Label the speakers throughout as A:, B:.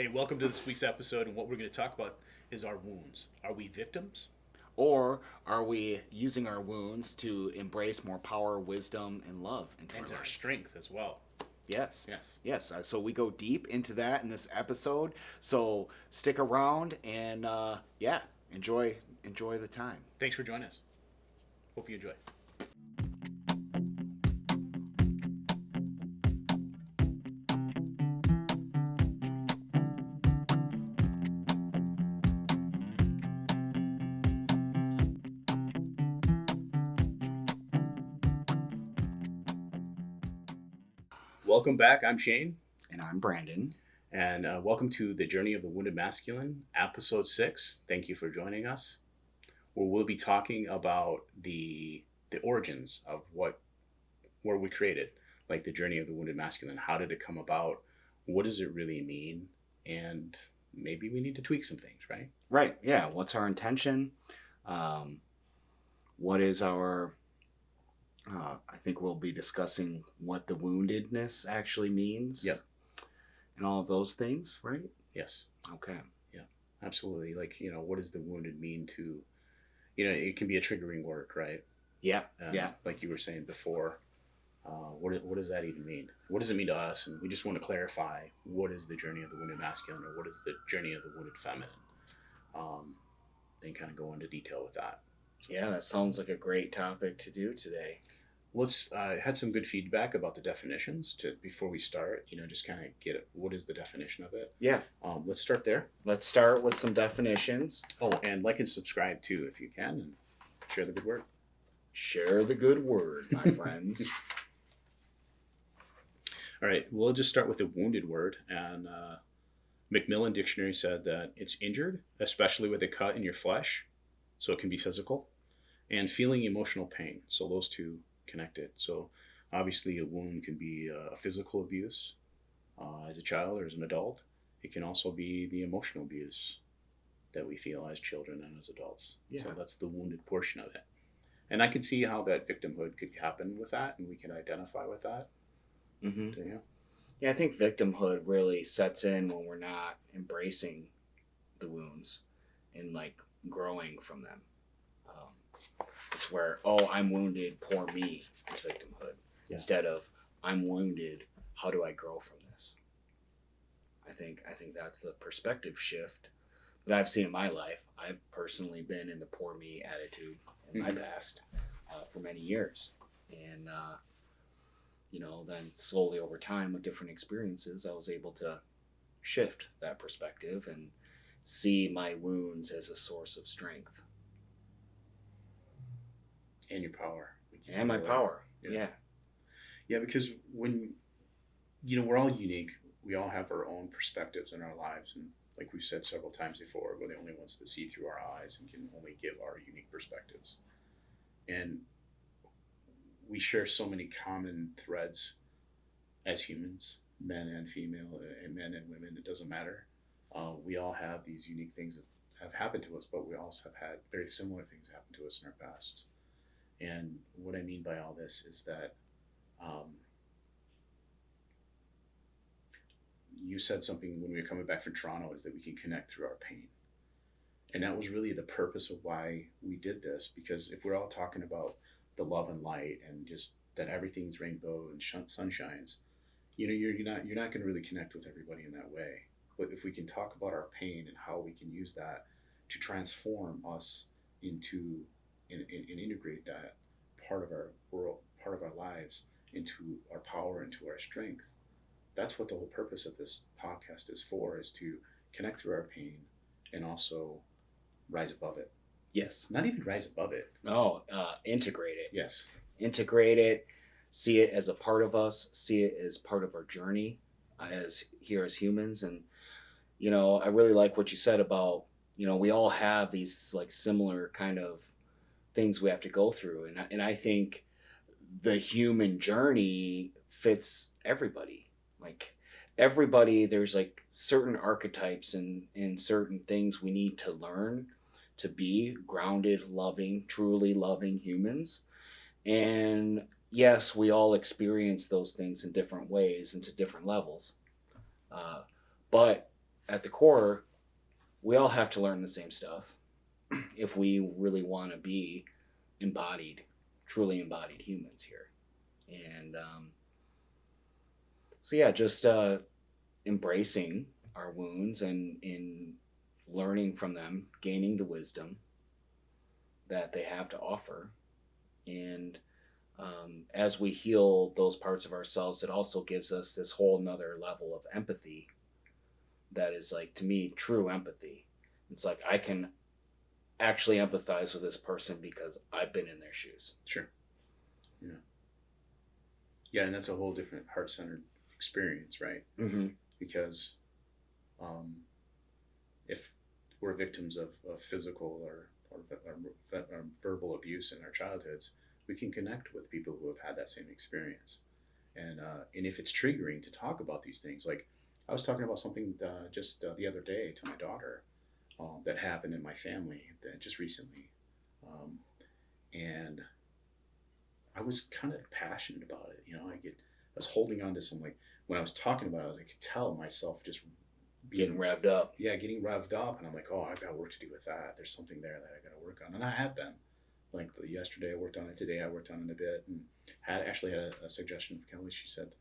A: Hey, welcome to this week's episode, and what we're going to talk about is our wounds. Are we victims?
B: Or are we using our wounds to embrace more power, wisdom, and love into
A: And
B: our
A: to our
B: lives?
A: strength as well.
B: Yes.
A: Yes.
B: Yes. So we go deep into that in this episode. So stick around and enjoy the time.
A: Thanks for joining us. Hope you enjoy. Welcome back. I'm Shane,
B: And I'm Brandon.
A: and welcome to the Journey of the Wounded Masculine, episode 6. Thank you for joining us. Where we'll be talking about the origins of where we created, like the Journey of the Wounded Masculine. How did it come about? What does it really mean? And maybe we need to tweak some things, right?
B: Right. Yeah. What's our intention? What is our I think we'll be discussing what the woundedness actually means.
A: Yep.
B: And all of those things, right?
A: Yes.
B: Okay.
A: Yeah, absolutely. Like, what does the wounded mean to, it can be a triggering word, right?
B: Yeah. Yeah.
A: Like you were saying before, what does that even mean? What does it mean to us? And we just want to clarify, what is the journey of the wounded masculine, or what is the journey of the wounded feminine? And kind of go into detail with that.
B: Yeah, that sounds like a great topic to do today.
A: Let's had some good feedback about the definitions before we start. Just kind of get it. What is the definition of it?
B: Yeah.
A: Let's start there.
B: Let's start with some definitions.
A: Oh, and like and subscribe too if you can, and share the good word.
B: Share the good word, my friends.
A: All right, we'll just start with the wounded word. And Macmillan Dictionary said that it's injured, especially with a cut in your flesh, so it can be physical, and feeling emotional pain. So those two connected. So obviously a wound can be a physical abuse as a child or as an adult. It can also be the emotional abuse that we feel as children and as adults.
B: Yeah.
A: So that's the wounded portion of it. And I could see how that victimhood could happen with that, and we can identify with that.
B: Mm-hmm.
A: Yeah.
B: Yeah, I think victimhood really sets in when we're not embracing the wounds and like growing from them. It's where, I'm wounded, poor me, is victimhood. Yeah. Instead of, I'm wounded, how do I grow from this? I think that's the perspective shift that I've seen in my life. I've personally been in the poor me attitude in my past for many years. And, then slowly over time with different experiences, I was able to shift that perspective and see my wounds as a source of strength.
A: And your power.
B: And my power. Yeah.
A: Yeah, because when, we're all unique. We all have our own perspectives in our lives. And like we've said several times before, we're the only ones that see through our eyes and can only give our unique perspectives. And we share so many common threads as humans, men and female, and men and women. It doesn't matter. We all have these unique things that have happened to us, but we also have had very similar things happen to us in our past. And what I mean by all this is that you said something when we were coming back from Toronto, is that we can connect through our pain. And that was really the purpose of why we did this, because if we're all talking about the love and light and just that everything's rainbow and sunshines, you're not going to really connect with everybody in that way. But if we can talk about our pain and how we can use that to transform us into and integrate that part of our world, part of our lives, into our power, into our strength. That's what the whole purpose of this podcast is for, is to connect through our pain and also rise above it.
B: Yes.
A: Not even rise above it.
B: No, integrate it.
A: Yes.
B: Integrate it, see it as a part of us, see it as part of our journey as humans. And, I really like what you said about, we all have these like similar kind of things we have to go through. And I think the human journey fits everybody. Like everybody, there's like certain archetypes and certain things we need to learn to be grounded, loving, truly loving humans. And yes, we all experience those things in different ways and to different levels. But at the core, we all have to learn the same stuff if we really want to be embodied, truly embodied humans here. And so yeah, just embracing our wounds and in learning from them, gaining the wisdom that they have to offer. And as we heal those parts of ourselves, it also gives us this whole nother level of empathy that is, like, to me, true empathy. It's like I can actually empathize with this person because I've been in their shoes.
A: Sure. Yeah. Yeah, and that's a whole different heart-centered experience, right?
B: Mm-hmm.
A: Because if we're victims of physical or verbal abuse in our childhoods, we can connect with people who have had that same experience. And if it's triggering to talk about these things, like I was talking about something just the other day to my daughter that happened in my family just recently. And I was kind of passionate about it. You know, I was holding on to some, like, when I was talking about it, I could tell myself just
B: getting revved up.
A: Yeah, getting revved up. And I'm like, oh, I've got work to do with that. There's something there that I got to work on. And I have been. Like yesterday I worked on it. Today I worked on it a bit. And had a suggestion from Kelly. She said,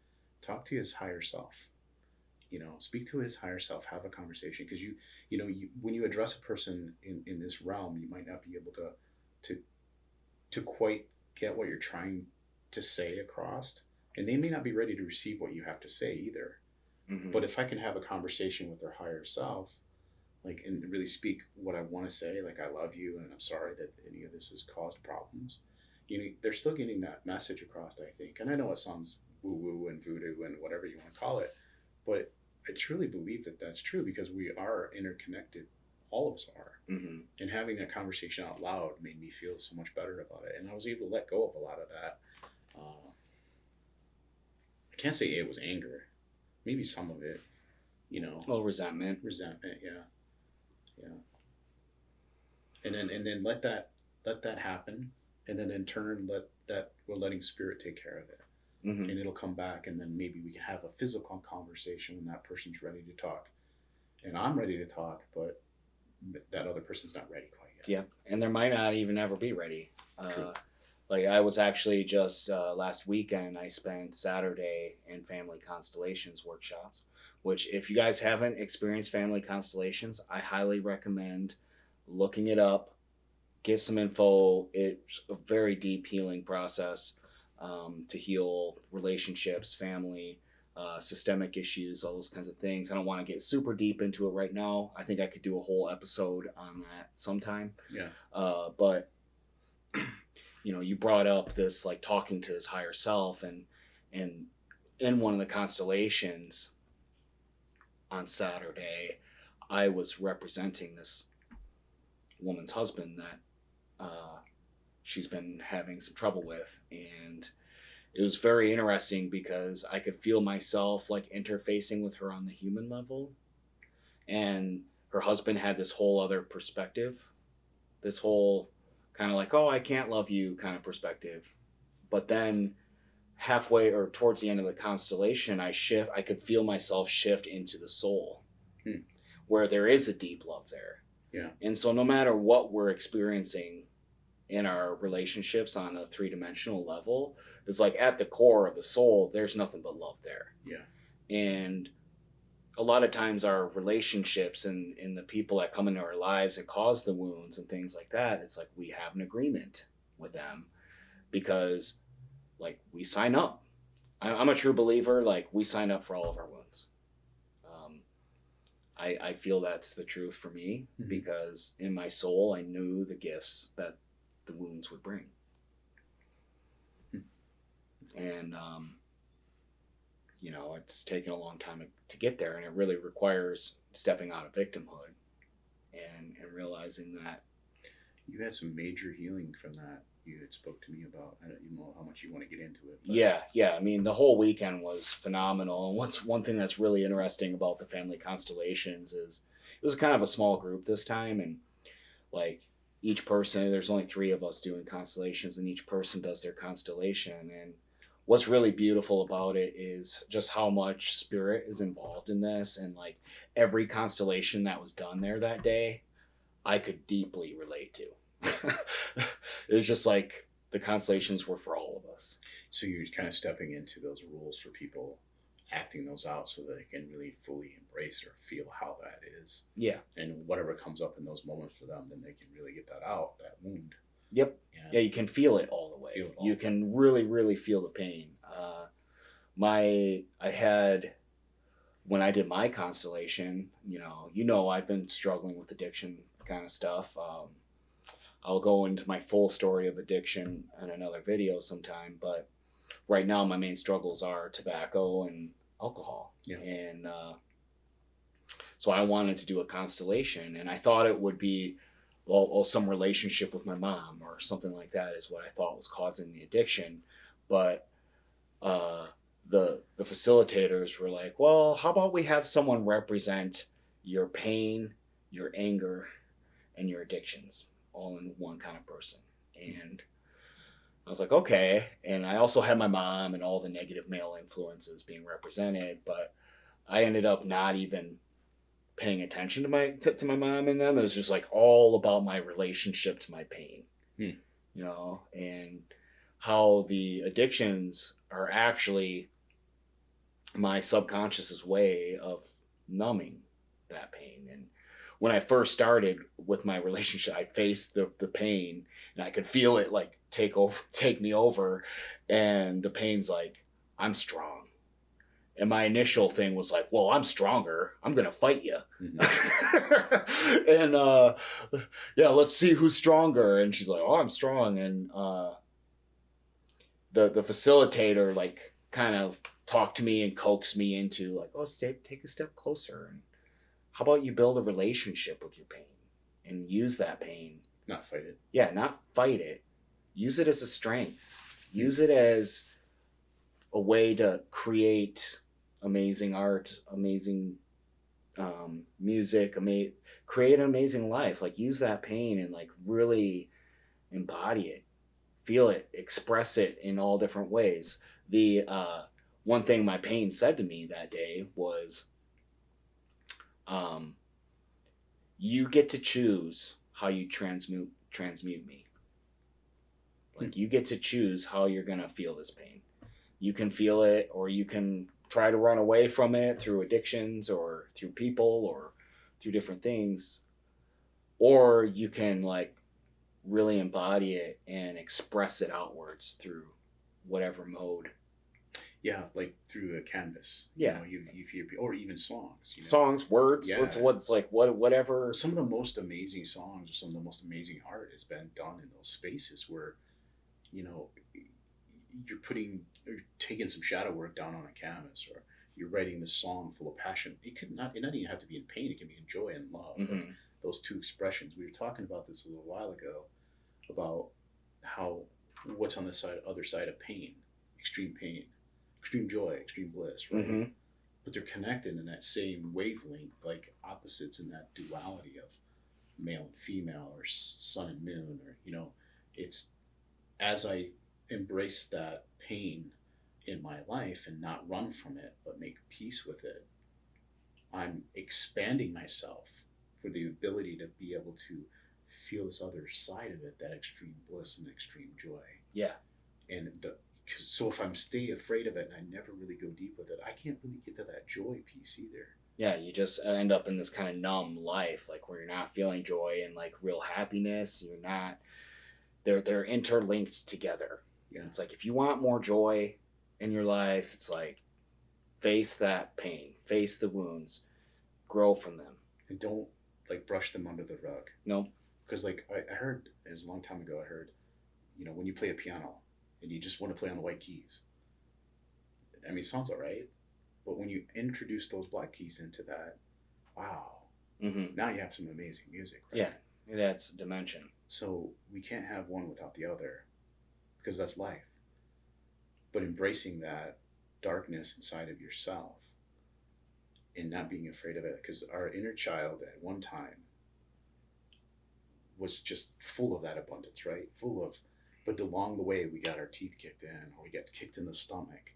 A: talk to his higher self. You know, speak to his higher self. Have a conversation. Because when you address a person in this realm, you might not be able to quite get what you're trying to say across. And they may not be ready to receive what you have to say either. Mm-hmm. But if I can have a conversation with their higher self, like, and really speak what I want to say, like, I love you and I'm sorry that any of this has caused problems, they're still getting that message across, I think. And I know it sounds woo-woo and voodoo and whatever you want to call it, but I truly believe that that's true because we are interconnected. All of us are. Mm-hmm. And having that conversation out loud made me feel so much better about it. And I was able to let go of a lot of that. I can't say it was anger. Maybe some of it,
B: Well, resentment,
A: yeah. And then let that happen, and then in turn we're letting spirit take care of it. Mm-hmm. And it'll come back, and then maybe we can have a physical conversation when that person's ready to talk. And I'm ready to talk, but that other person's not ready quite yet.
B: Yeah, and there might not even ever be ready. Like I was actually just last weekend, I spent Saturday in family constellations workshops, which if you guys haven't experienced family constellations, I highly recommend looking it up, get some info. It's a very deep healing process to heal relationships, family, systemic issues, all those kinds of things. I don't want to get super deep into it right now. I think I could do a whole episode on that sometime.
A: Yeah.
B: But you brought up this, like, talking to his higher self, and in one of the constellations on Saturday, I was representing this woman's husband that she's been having some trouble with, and it was very interesting because I could feel myself, like, interfacing with her on the human level, and her husband had this whole other perspective, this whole kind of like, oh, I can't love you kind of perspective. But then halfway or towards the end of the constellation, I could feel myself shift into the soul, where there is a deep love there.
A: Yeah. And
B: so no matter what we're experiencing in our relationships on a 3-dimensional level, it's like at the core of the soul, there's nothing but love there.
A: Yeah.
B: And a lot of times our relationships and the people that come into our lives and cause the wounds and things like that, it's like we have an agreement with them because, like, we sign up. I'm a true believer, like, we sign up for all of our wounds. I feel that's the truth for me, mm-hmm. because in my soul I knew the gifts that the wounds would bring. Mm-hmm. And it's taken a long time to get there, and it really requires stepping out of victimhood and realizing that
A: you had some major healing from that. You had spoke to me about. I don't know how much you want to get into it. But.
B: Yeah. I mean, the whole weekend was phenomenal. And one thing that's really interesting about the family constellations is it was kind of a small group this time, and, like, each person, there's only 3 of us doing constellations, and each person does their constellation. And what's really beautiful about it is just how much spirit is involved in this, and like every constellation that was done there that day, I could deeply relate to. It was just like the constellations were for all of us.
A: So you're kind of stepping into those rules for people, acting those out so that they can really fully embrace or feel how that is.
B: Yeah.
A: And whatever comes up in those moments for them, then they can really get that out, that wound.
B: Yep. Yeah, you can feel it all the way. You can really, really feel the pain. I had, when I did my constellation, I've been struggling with addiction kind of stuff. I'll go into my full story of addiction in another video sometime, but right now my main struggles are tobacco and alcohol.
A: Yeah.
B: And so I wanted to do a constellation, and I thought it would be some relationship with my mom or something like that is what I thought was causing the addiction. But the facilitators were like, well, how about we have someone represent your pain, your anger, and your addictions all in one kind of person. And I was like, okay. And I also had my mom and all the negative male influences being represented, but I ended up not even paying attention to my mom and them. It was just like all about my relationship to my pain, and how the addictions are actually my subconscious's way of numbing that pain. And when I first started with my relationship, I faced the pain, and I could feel it like take me over. And the pain's like, I'm strong. And my initial thing was like, well, I'm stronger. I'm going to fight you. Mm-hmm. And let's see who's stronger. And she's like, oh, I'm strong. And the facilitator like kind of talked to me and coaxed me into like, oh, take a step closer. And how about you build a relationship with your pain and use that pain?
A: Not fight it.
B: Yeah, not fight it. Use it as a strength. Use it as a way to create amazing art, amazing music, create an amazing life. Like use that pain and like really embody it, feel it, express it in all different ways. The one thing my pain said to me that day was, you get to choose how you transmute me. Like you get to choose how you're gonna feel this pain. You can feel it, or you can try to run away from it through addictions or through people or through different things, or you can like really embody it and express it outwards through whatever mode.
A: Yeah, like through a canvas.
B: Yeah,
A: or even songs.
B: Songs, words.
A: Yeah.
B: What's like whatever.
A: Some of the most amazing songs or some of the most amazing art has been done in those spaces where, you're taking some shadow work down on a canvas, or you're writing this song full of passion. It doesn't even have to be in pain. It can be in joy and love.
B: Mm-hmm.
A: Like those two expressions. We were talking about this a little while ago about how what's on the other side of pain, extreme joy, extreme bliss, right? Mm-hmm. But they're connected in that same wavelength, like opposites in that duality of male and female, or sun and moon, or it's as I embrace that pain in my life and not run from it, but make peace with it, I'm expanding myself for the ability to be able to feel this other side of it, that extreme bliss and extreme joy.
B: Yeah.
A: And so if I'm stay afraid of it and I never really go deep with it, I can't really get to that joy piece either.
B: Yeah, you just end up in this kind of numb life, like where you're not feeling joy and like real happiness. You're not. They're interlinked together. Yeah. It's like if you want more joy in your life, it's like face that pain, face the wounds, grow from them,
A: and don't like brush them under the rug.
B: No,
A: because like I heard, it was a long time ago. I heard, when you play a piano and you just want to play on the white keys. I mean, it sounds all right, but when you introduce those black keys into that, wow, mm-hmm. Now you have some amazing music. Right?
B: Yeah, that's dimension.
A: So we can't have one without the other, because that's life. But embracing that darkness inside of yourself and not being afraid of it, because our inner child at one time was just full of that abundance, right? But along the way, we got our teeth kicked in, or we got kicked in the stomach,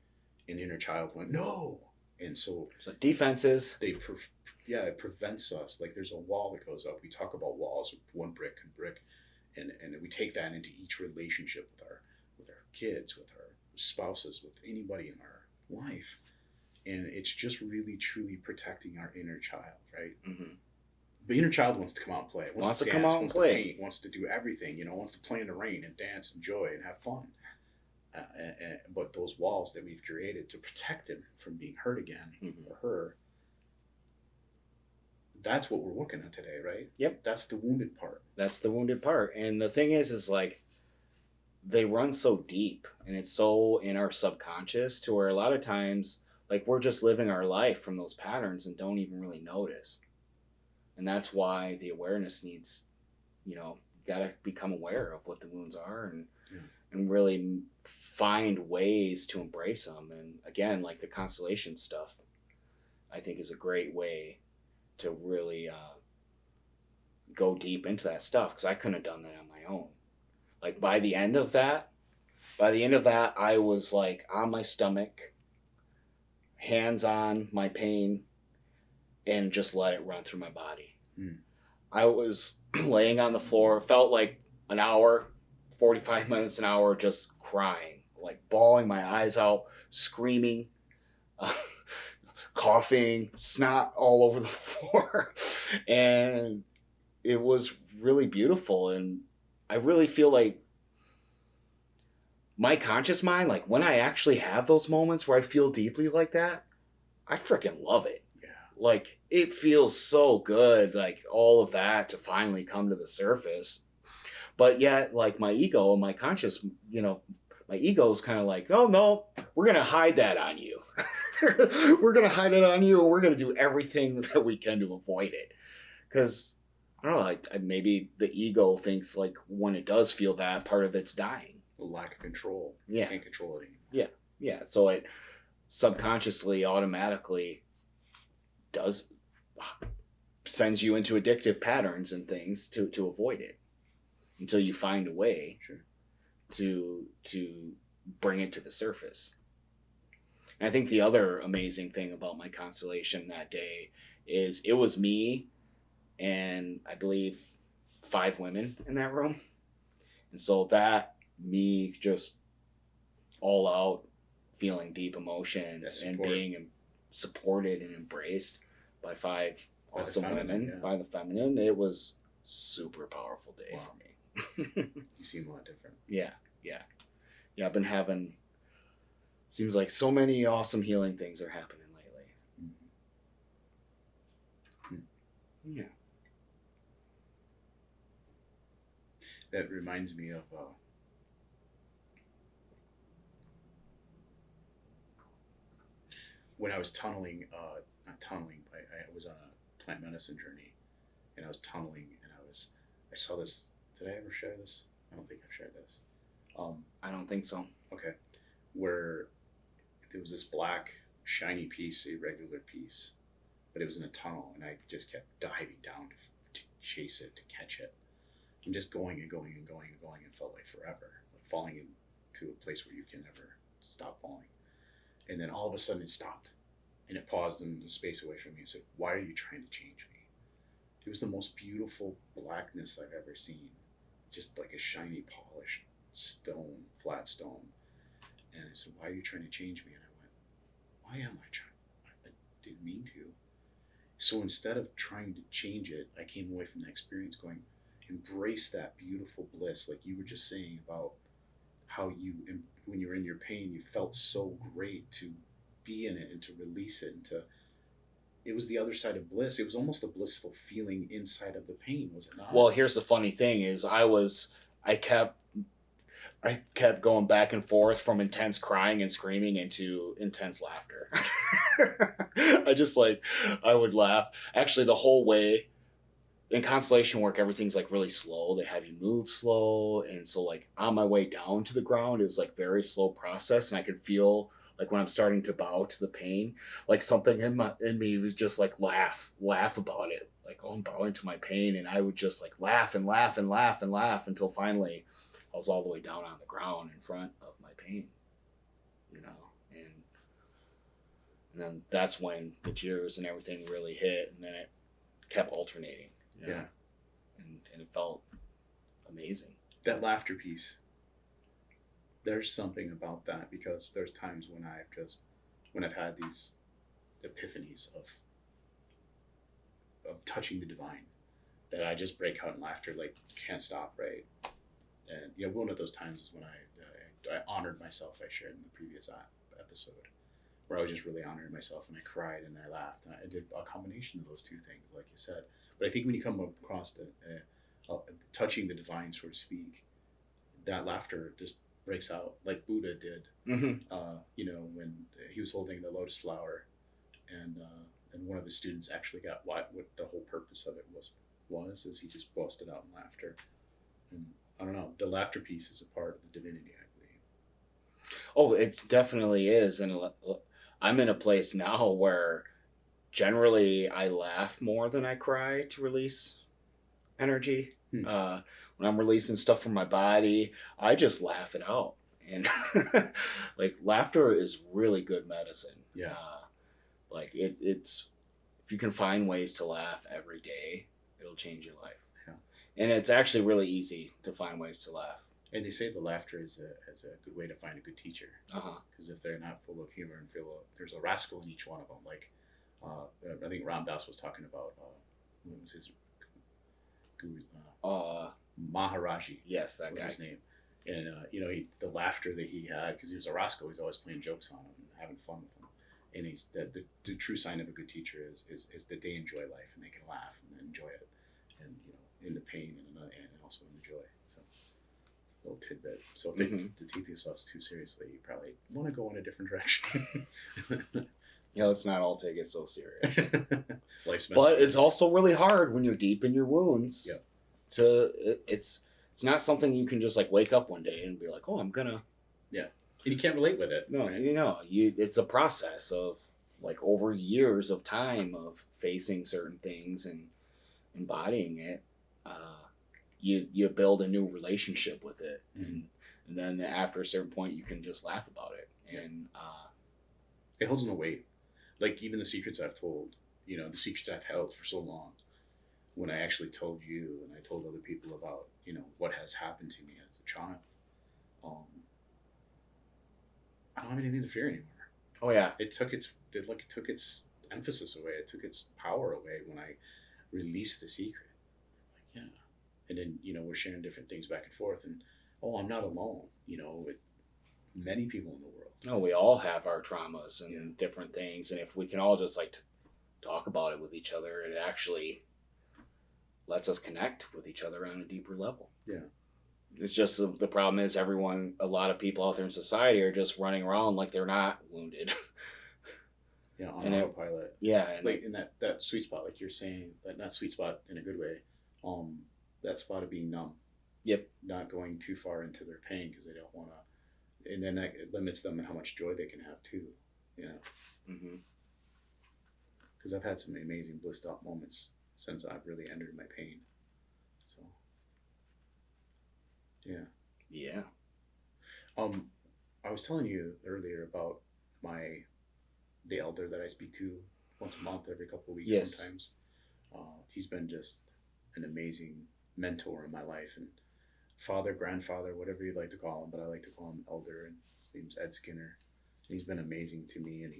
A: and inner child went no, and so
B: defenses.
A: It prevents us. Like there's a wall that goes up. We talk about walls, one brick and brick, and we take that into each relationship with our kids, with our spouses, with anybody in our life, and it's just really truly protecting our inner child, right?
B: Mm-hmm.
A: The inner child wants to come out and play.
B: Wants to
A: dance,
B: come out and play.
A: To paint, wants to do everything. Wants to play in the rain and dance and joy and have fun. But those walls that we've created to protect him from being hurt again,
B: mm-hmm.
A: or her, that's what we're working on today, right?
B: Yep.
A: That's the wounded part.
B: That's the wounded part. And the thing is like, they run so deep, and it's so in our subconscious to where a lot of times, like, we're just living our life from those patterns and don't even really notice. And that's why the awareness needs, you got to become aware of what the wounds are and really find ways to embrace them. And again, like the constellation stuff, I think is a great way to really go deep into that stuff, because I couldn't have done that on my own. Like by the end of that, I was like on my stomach, hands on my pain, and just let it run through my body. I was laying on the floor, felt like an hour, 45 minutes, an hour, just crying, like bawling my eyes out, screaming, coughing, snot all over the floor. And it was really beautiful. And I really feel like my conscious mind, like when I actually have those moments where I feel deeply like that, I freaking love it.
A: Yeah.
B: Like it feels so good, like all of that to finally come to the surface. But yet, like my ego, my conscious, my ego is kind of like, oh no, we're going to hide that on you. We're going to hide it on you, and we're going to do everything that we can to avoid it. Because, I don't know, like maybe the ego thinks like when it does feel that, part of it's dying.
A: The lack of control.
B: Yeah.
A: You can't control it anymore.
B: Yeah. So it subconsciously, automatically sends you into addictive patterns and things to avoid it until you find a way to bring it to the surface. And I think the other amazing thing about my constellation that day is it was me and I believe 5 women in that room. And so that me just all out feeling deep emotions and being supported and embraced by 5 awesome women, by the feminine, it was super powerful day for me.
A: You seem a lot different.
B: Yeah. I've been having, seems like so many awesome healing things are happening lately. Mm-hmm. Yeah.
A: That reminds me of when I was tunneling, not tunneling, but I was on a plant medicine journey, and I was tunneling, and I saw this. Did I ever share this? I don't think I've shared this.
B: I don't think so.
A: Okay. Where there was this black, shiny piece, irregular piece, but it was in a tunnel, and I just kept diving down to chase it, to catch it, and just going and going and going and going, and felt like forever, like falling into a place where you can never stop falling. And then all of a sudden it stopped, and it paused in the space away from me and said, "Why are you trying to change me?" It was the most beautiful blackness I've ever seen, just like a shiny, polished stone, flat stone. And I said, "Why are you trying to change me?" And I went, "Why am I trying? I didn't mean to." So instead of trying to change it, I came away from the experience going, embrace that beautiful bliss, like you were just saying about how when you were in your pain, you felt so great to be in it and to release it, and it was the other side of bliss. It was almost a blissful feeling inside of the pain, was it not?
B: Well, here's the funny thing is I kept going back and forth from intense crying and screaming into intense laughter. I would laugh. Actually, the whole way in constellation work, everything's like really slow. They have you move slow. And so like on my way down to the ground, it was like very slow process. And I could feel like when I'm starting to bow to the pain, like something in me was just like laugh about it. Like, oh, I'm bowing to my pain. And I would just like laugh and laugh and laugh and laugh until finally I was all the way down on the ground in front of my pain, you know, and then that's when the tears and everything really hit, and then it kept alternating, you know? And it felt amazing.
A: That laughter piece. There's something about that, because there's times when I've had these epiphanies of touching the divine, that I just break out in laughter, like can't stop, right? And one of those times is when I honored myself. I shared in the previous episode, where I was just really honoring myself, and I cried and I laughed. And I did a combination of those two things, like you said. But I think when you come across touching the divine, so to speak, that laughter just breaks out, like Buddha did. When he was holding the lotus flower, and one of his students actually got what the whole purpose of it was is he just busted out in laughter. And I don't know, the laughter piece is a part of the divinity, I believe.
B: Oh, it definitely is. And I'm in a place now where generally I laugh more than I cry to release energy. When I'm releasing stuff from my body, I just laugh it out. And like, laughter is really good medicine.
A: Yeah.
B: Like it's if you can find ways to laugh every day, it'll change your life.
A: Yeah.
B: And it's actually really easy to find ways to laugh.
A: And they say the laughter is a good way to find a good teacher.
B: Uh-huh.
A: Because if they're not full of humor and there's a rascal in each one of them. Like I think Ram Dass was talking about what was his Maharaji.
B: Yes, that
A: was
B: guy.
A: His name. And the laughter that he had, because he was a rascal, he's always playing jokes on him and having fun with him. And he's the true sign of a good teacher is that they enjoy life and they can laugh and enjoy it, and in the pain and also in the joy. So it's a little tidbit. So if they take themselves too seriously, you probably want to go in a different direction.
B: Yeah, let's not all take it so serious.
A: But
B: it's also really hard when you're deep in your wounds.
A: Yeah.
B: It's not something you can just like wake up one day and be like, oh, I'm gonna.
A: Yeah. And you can't relate with it.
B: No, it's a process of like over years of time of facing certain things and embodying it. You build a new relationship with it, and then after a certain point, you can just laugh about it, and
A: it holds no weight. Like even the secrets I've told, the secrets I've held for so long. When I actually told you and I told other people about, what has happened to me as a child, I don't have anything to fear anymore.
B: Oh yeah.
A: It took its emphasis away. It took its power away when I released the secret. Like, yeah. And then, we're sharing different things back and forth, and I'm not alone, with many people in the world.
B: No, we all have our traumas and different things, and if we can all just like talk about it with each other, it actually lets us connect with each other on a deeper level.
A: Yeah.
B: It's just the problem is a lot of people out there in society are just running around like they're not wounded.
A: Yeah, on autopilot.
B: Yeah. And
A: like in that sweet spot, like you're saying, that sweet spot in a good way, that spot of being numb.
B: Yep.
A: Not going too far into their pain because they don't want to, and then that limits them in how much joy they can have too. Because I've had some amazing blissed out moments since I've really entered my pain. So. Yeah.
B: Yeah.
A: I was telling you earlier about the elder that I speak to once a month, every couple of weeks sometimes. He's been just an amazing mentor in my life, and father, grandfather, whatever you'd like to call him, but I like to call him elder, and his name's Ed Skinner. And he's been amazing to me, and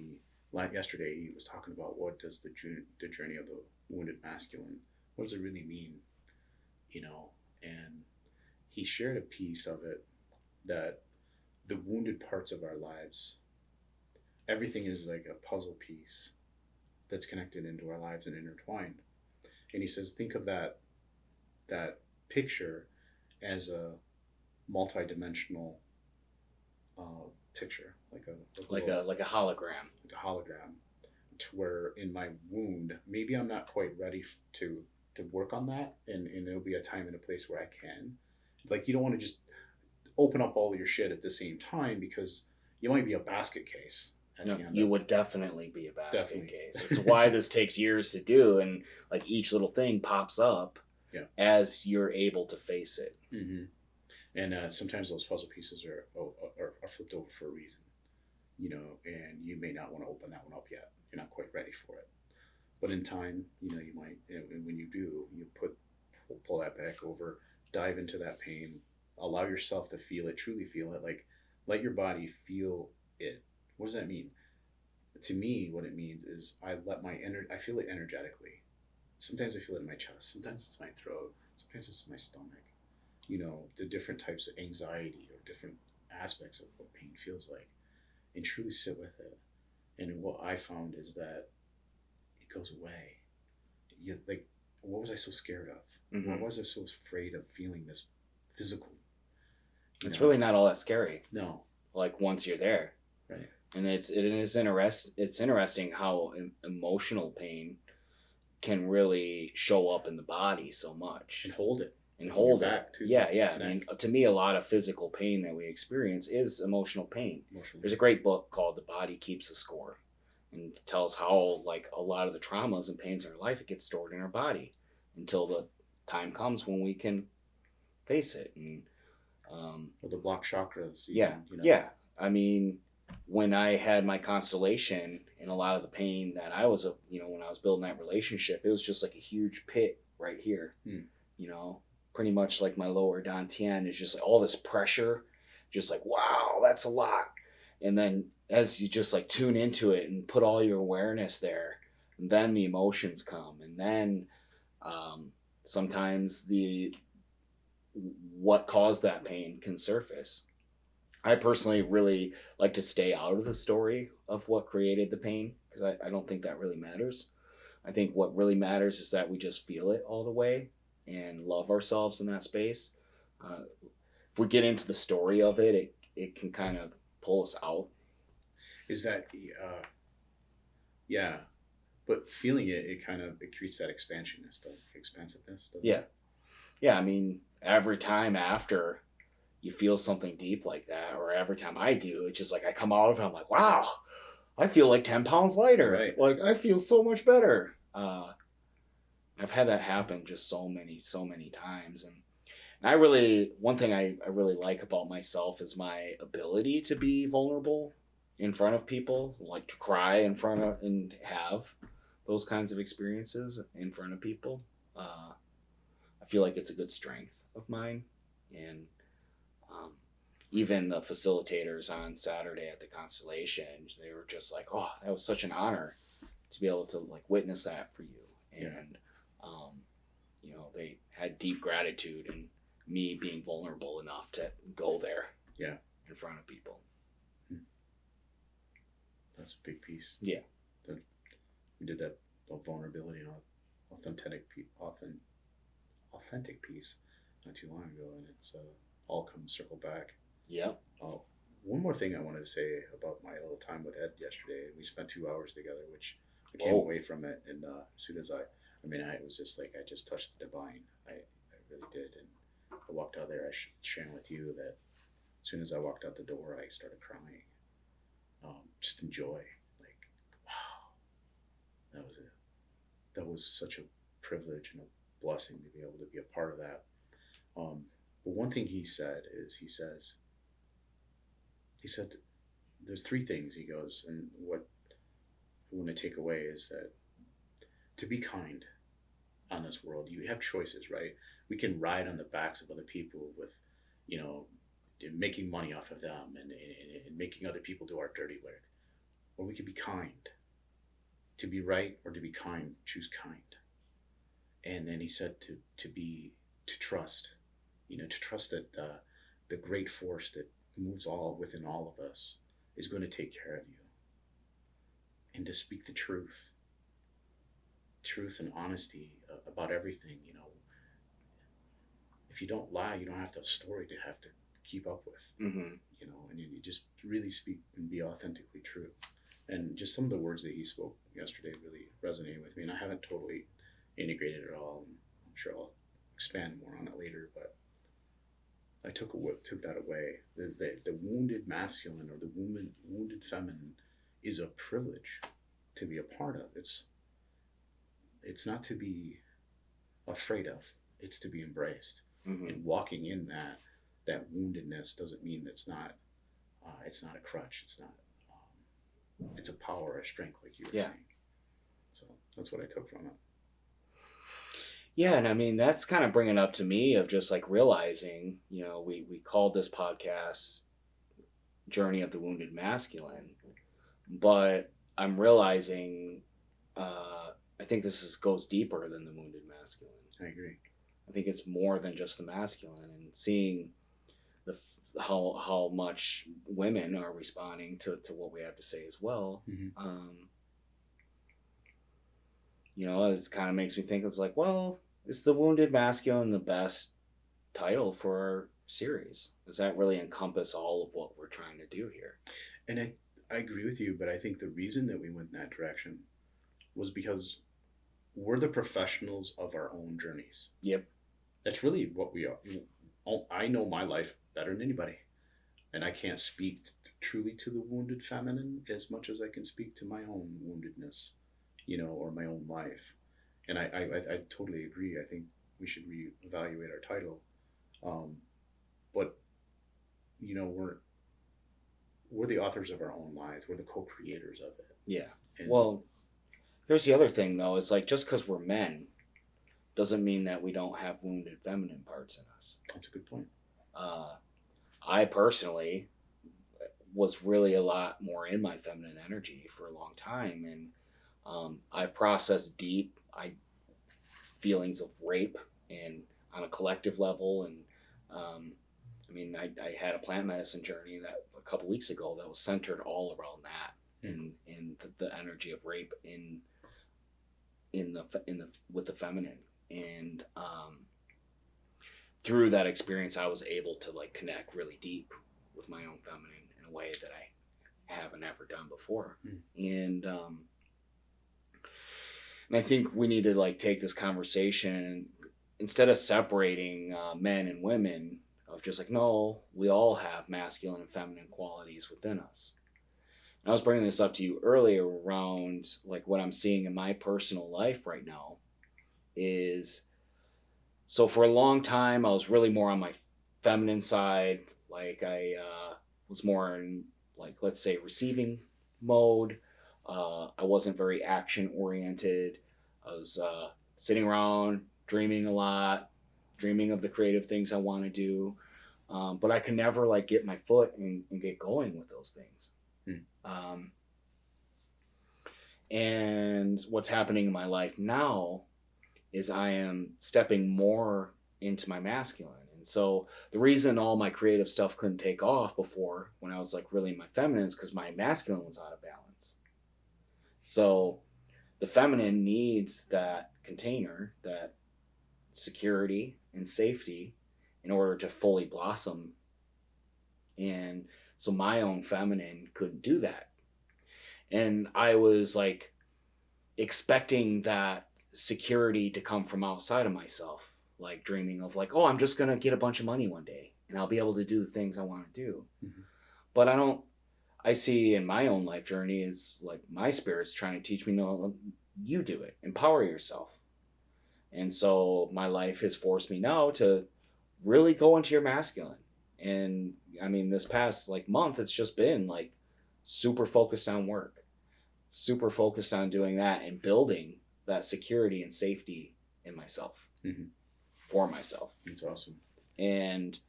A: yesterday he was talking about what does the journey of the wounded masculine, what does it really mean, and he shared a piece of it that the wounded parts of our lives, everything is like a puzzle piece that's connected into our lives and intertwined. And he says, think of that picture as a multi-dimensional picture, like a
B: hologram.
A: Like a hologram, to where in my wound, maybe I'm not quite ready to work on that, and there'll be a time and a place where I can. Like, you don't want to just open up all your shit at the same time, because you might be a basket case.
B: No, you would definitely be a basket case. It's why this takes years to do, and like each little thing pops up as you're able to face it.
A: Mm-hmm. And sometimes those puzzle pieces are flipped over for a reason, and you may not want to open that one up yet. You're not quite ready for it. But in time, you might, and when you do, you pull that back over, dive into that pain, allow yourself to feel it, truly feel it, like let your body feel it. What does that mean? To me, what it means is I feel it energetically. Sometimes I feel it in my chest. Sometimes it's my throat. Sometimes it's my stomach. The different types of anxiety or different aspects of what pain feels like, and truly sit with it. And what I found is that it goes away. Like, what was I so scared of?
B: Mm-hmm.
A: What was I so afraid of feeling this physical?
B: It's really not all that scary.
A: No.
B: Like once you're there.
A: Right.
B: And it's interesting how emotional pain can really show up in the body so much.
A: And hold it.
B: Too. Yeah. I mean, to me, a lot of physical pain that we experience is emotional pain. There's a great book called The Body Keeps the Score, and it tells how, like, a lot of the traumas and pains in our life, it gets stored in our body until the time comes when we can face it. And
A: the block chakras.
B: Yeah. I mean, when I had my constellation and a lot of the pain that I was, when I was building that relationship, it was just like a huge pit right here. Pretty much like my lower dantian is just like all this pressure, just like, wow, that's a lot. And then as you just like tune into it and put all your awareness there, and then the emotions come. And then sometimes what caused that pain can surface. I personally really like to stay out of the story of what created the pain, because I don't think that really matters. I think what really matters is that we just feel it all the way and love ourselves in that space. If we get into the story of it, it can kind of pull us out.
A: Is that, yeah. But feeling it creates that expansiveness, doesn't it?
B: Yeah. Yeah, I mean, every time after you feel something deep like that, or every time I do, it's just like I come out of it, I'm like, wow, I feel like 10 pounds lighter.
A: Right.
B: Like, I feel so much better. I've had that happen just so many times. And one thing I really like about myself is my ability to be vulnerable in front of people, like to cry in front of and have those kinds of experiences in front of people. I feel like it's a good strength of mine. And even the facilitators on Saturday at the Constellation, they were just like, oh, that was such an honor to be able to like witness that for you. And, they had deep gratitude in me being vulnerable enough to go there in front of people.
A: That's a big piece.
B: Yeah.
A: We did that vulnerability and authentic piece not too long ago, and it's all come circle back.
B: Yeah.
A: One more thing I wanted to say about my little time with Ed yesterday. We spent 2 hours together, which I came away from it, and as soon as I was just like, I just touched the divine. I really did. And I walked out there, I shared with you that as soon as I walked out the door, I started crying. Just in joy. Like, wow, that was it. That was such a privilege and a blessing to be able to be a part of that. But one thing he said, there's 3 things, he goes, and what I want to take away is that to be kind on this world, you have choices, right? We can ride on the backs of other people with, making money off of them and making other people do our dirty work. Or we can be kind. To be right or to be kind, choose kind. And then he said to trust, to trust that the great force that moves within all of us is going to take care of you. And to speak the truth and honesty about everything. If you don't lie, you don't have to have a story to have to keep up with.
B: Mm-hmm.
A: And you just really speak and be authentically true. And just some of the words that he spoke yesterday really resonated with me, and I haven't totally integrated it all. And I'm sure I'll expand more on it later, but I took that away. Is that the wounded masculine or the wounded feminine is a privilege to be a part of. It's not to be afraid of. It's to be embraced.
B: Mm-hmm.
A: And walking in that that woundedness doesn't mean it's not a crutch. It's a power, a strength, like you were saying. So that's what I took from it.
B: Yeah, and I mean that's kind of bringing up to me of just like realizing, we called this podcast "Journey of the Wounded Masculine," but I'm realizing I think goes deeper than the wounded masculine.
A: I agree.
B: I think it's more than just the masculine, and seeing how much women are responding to what we have to say as well. It kind of makes me think, it's like, well, is the wounded masculine the best title for our series? Does that really encompass all of what we're trying to do here?
A: And I agree with you, but I think the reason that we went in that direction was because we're the professionals of our own journeys.
B: Yep.
A: That's really what we are. I know my life better than anybody, and I can't speak truly to the wounded feminine as much as I can speak to my own woundedness, or my own life. And I totally agree. I think we should reevaluate our title. But we're the authors of our own lives. We're the co-creators of it.
B: Yeah. Well, here's the other thing though. It's like, just because we're men doesn't mean that we don't have wounded feminine parts in us.
A: That's a good point.
B: I personally was really a lot more in my feminine energy for a long time, and I've processed deep feelings of rape and on a collective level, and I had a plant medicine journey that a couple weeks ago that was centered all around that, and the energy of rape with the feminine, and through that experience I was able to like connect really deep with my own feminine in a way that I haven't ever done before. And I think we need to like take this conversation, instead of separating men and women, of just like, no, we all have masculine and feminine qualities within us. And I was bringing this up to you earlier around like what I'm seeing in my personal life right now is, so for a long time I was really more on my feminine side. Like I was more in, like, let's say, receiving mode. I wasn't very action oriented. I was sitting around dreaming a lot, dreaming of the creative things I want to do, but I could never like get my foot and get going with those things. And what's happening in my life now is I am stepping more into my masculine. And so the reason all my creative stuff couldn't take off before, when I was like really in my feminine, is because my masculine was out of balance. So the feminine needs that container, that security and safety, in order to fully blossom. And so my own feminine couldn't do that. And I was like expecting that security to come from outside of myself, like dreaming of like, oh, I'm just going to get a bunch of money one day and I'll be able to do the things I want to do. But I see in my own life journey is like my spirit's trying to teach me, no, you do it, empower yourself. And so my life has forced me now to really go into your masculine. And I mean, this past like month, it's just been like super focused on work, super focused on doing that and building that security and safety in myself, for myself.
A: That's awesome.
B: And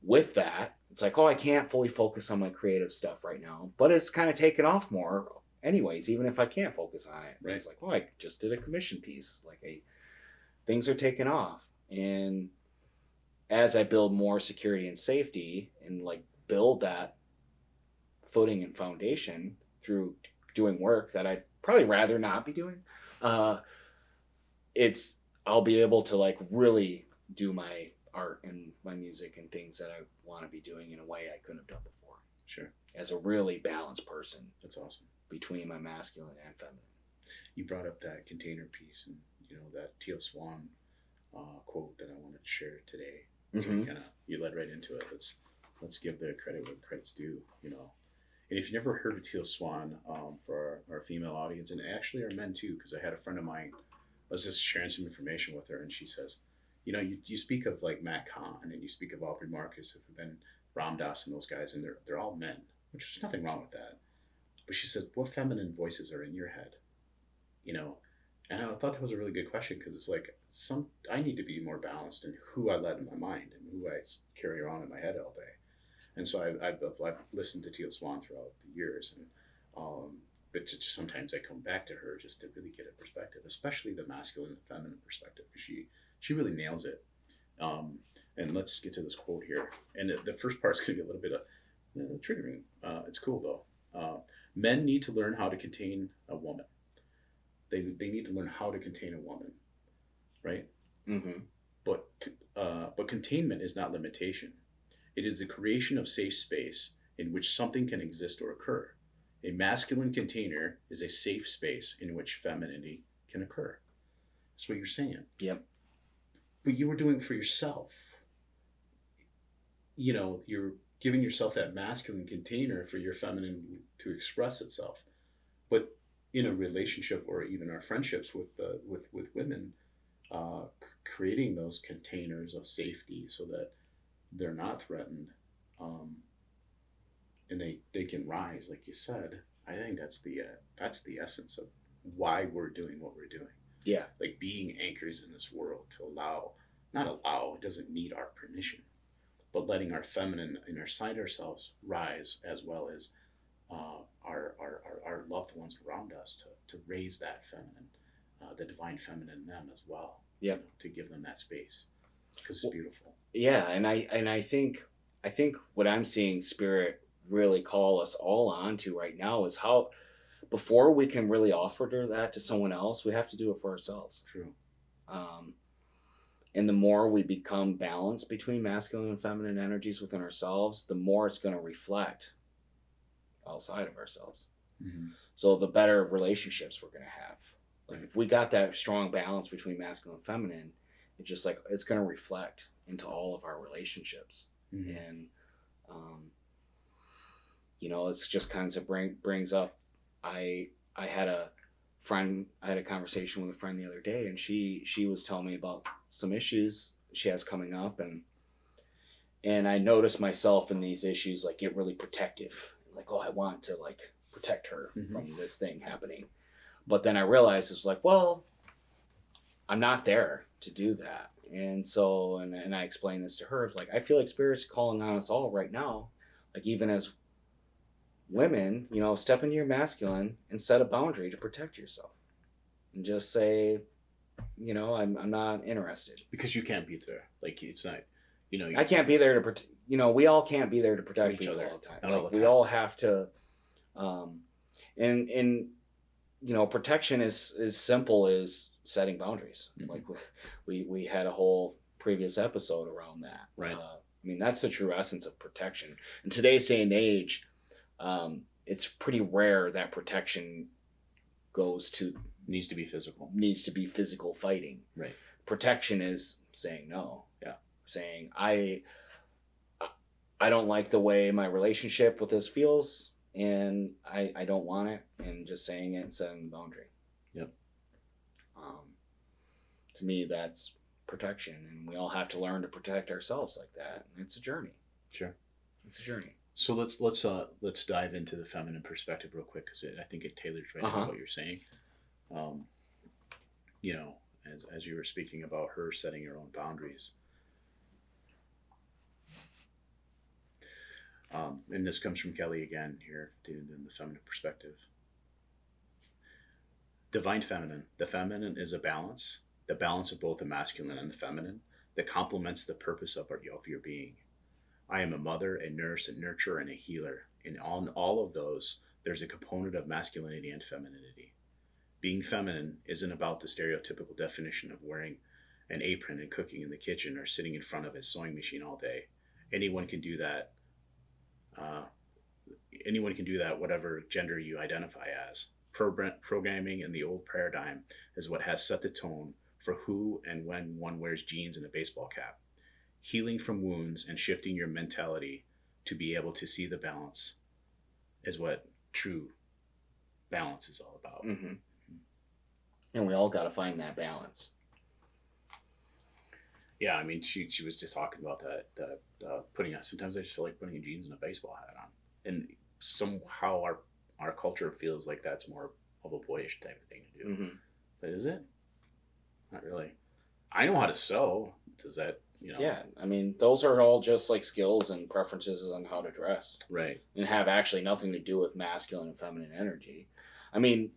B: with that, it's like, oh, I can't fully focus on my creative stuff right now, but it's kind of taken off more anyways, even if I can't focus on it. Right. It's like, oh, I just did a commission piece. Like things are taking off. And as I build more security and safety and like build that footing and foundation through doing work that I'd probably rather not be doing, I'll be able to like really do my art and my music and things that I want to be doing in a way I couldn't have done before.
A: Sure. As
B: a really balanced person.
A: That's awesome.
B: Between my masculine and feminine. You
A: brought up that container piece and that Teal Swan quote that I wanted to share today. So you led right into it. Let's give the credit where credit's due. And if you never heard of Teal Swan, for our female audience, and actually our men too, because I had a friend of mine, I was just sharing some information with her, and she says, You know, you speak of like Matt Kahn and you speak of Aubrey Marcus, who've been Ram Dass and those guys, and they're all men, which there's nothing wrong with that. But she said, what feminine voices are in your head? You know, and I thought that was a really good question because it's like I need to be more balanced in who I let in my mind and who I carry around in my head all day. And so I've listened to Teal Swan throughout the years, and but just sometimes I come back to her just to really get a perspective, especially the masculine and feminine perspective, because she really nails it. And let's get to this quote here. And the first part's going to be a little bit of triggering. It's cool though. Men need to learn how to contain a woman. They need to learn how to contain a woman, right?
B: Mm-hmm.
A: But containment is not limitation. It is the creation of safe space in which something can exist or occur. A masculine container is a safe space in which femininity can occur. That's what you're saying.
B: Yep.
A: But you were doing it for yourself. You know, you're giving yourself that masculine container for your feminine to express itself. But in a relationship or even our friendships with women, creating those containers of safety so that they're not threatened, and they can rise, like you said. I think that's the essence of why we're doing what we're doing.
B: Yeah.
A: Like being anchors in this world to it doesn't need our permission, but letting our feminine inside ourselves rise, as well as our loved ones around us to raise that feminine, the divine feminine in them as well.
B: Yeah.
A: You know, to give them that space, because it's beautiful.
B: Yeah, and I think what I'm seeing Spirit really call us all on to right now is how, before we can really offer that to someone else, we have to do it for ourselves.
A: True.
B: And the more we become balanced between masculine and feminine energies within ourselves, the more it's going to reflect outside of ourselves.
A: Mm-hmm.
B: So the better relationships we're going to have. Like if we got that strong balance between masculine and feminine, it's just like it's going to reflect into all of our relationships.
A: Mm-hmm.
B: And you know, it's just kind of brings up, I had a conversation with a friend the other day, and she was telling me about some issues she has coming up, and I noticed myself in these issues like get really protective, like, oh, I want to like protect her
A: mm-hmm.
B: from this thing happening. But then I realized it was like, well, I'm not there to do that. And so, and I explained this to her. It's like, I feel like Spirit's calling on us all right now. Like even as women, you know, step into your masculine and set a boundary to protect yourself. And just say, you know, I'm not interested.
A: Because you can't be there. Like it's not, you know.
B: I can't be there to protect, you know, we all can't be there to protect people all the time.
A: Not
B: like
A: all the time.
B: We all have to, and you know, protection is simple as setting boundaries. Mm-hmm. Like we had a whole previous episode around that.
A: Right.
B: I mean, that's the true essence of protection. In today's day and age, it's pretty rare that protection needs to be physical fighting.
A: Right.
B: Protection is saying no.
A: Yeah.
B: Saying I don't like the way my relationship with this feels, and I don't want it, and just saying it and setting the boundary.
A: Yep.
B: To me, that's protection, and we all have to learn to protect ourselves like that. And it's a journey.
A: Sure.
B: It's a journey.
A: So let's dive into the feminine perspective real quick, because I think it tailors right into what you're saying. You know, as you were speaking about her setting her own boundaries. And this comes from Kelly again here in the feminine perspective. Divine feminine. The feminine is a balance, the balance of both the masculine and the feminine that complements the purpose of your being. I am a mother, a nurse, a nurturer, and a healer. And on all of those, there's a component of masculinity and femininity. Being feminine isn't about the stereotypical definition of wearing an apron and cooking in the kitchen or sitting in front of a sewing machine all day. Anyone can do that. Whatever gender you identify as. Programming in the old paradigm is what has set the tone for who and when one wears jeans and a baseball cap. Healing from wounds and shifting your mentality to be able to see the balance is what true balance is all about.
B: Mm-hmm. And we all got to find that balance.
A: Yeah, I mean, she was just talking about that putting on. Sometimes I just feel like putting jeans and a baseball hat on, and somehow our culture feels like that's more of a boyish type of thing to do.
B: Mm-hmm.
A: But is it? Not really. I know how to sew. Does that,
B: Yeah, I mean, those are all just like skills and preferences on how to dress,
A: right?
B: and have actually nothing to do with masculine and feminine energy. I mean,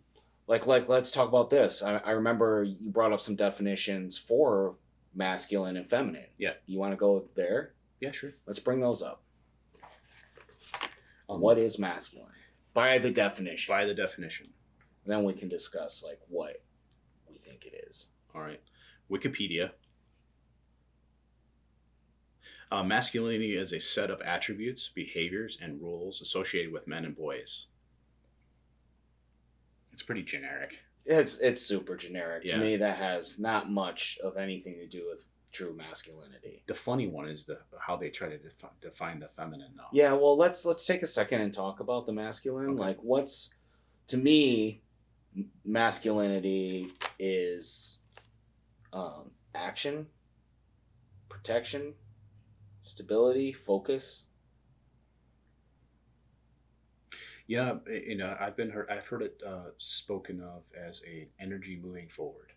B: like let's talk about this. I remember you brought up some definitions for masculine and feminine.
A: Yeah.
B: You want to go there?
A: Yeah, sure.
B: Let's bring those up. What is masculine? By the definition.
A: By the definition.
B: Then we can discuss like what we think it is.
A: All right. Wikipedia. Masculinity is a set of attributes, behaviors, and rules associated with men and boys. It's pretty generic.
B: It's super generic.
A: Yeah.
B: To me, that has not much of anything to do with true masculinity.
A: The funny one is how they try to define the feminine, though.
B: Yeah, well, let's take a second and talk about the masculine.
A: Okay.
B: Like, to me, masculinity is action, protection, stability, focus.
A: Yeah, I've heard it spoken of as an energy moving forward.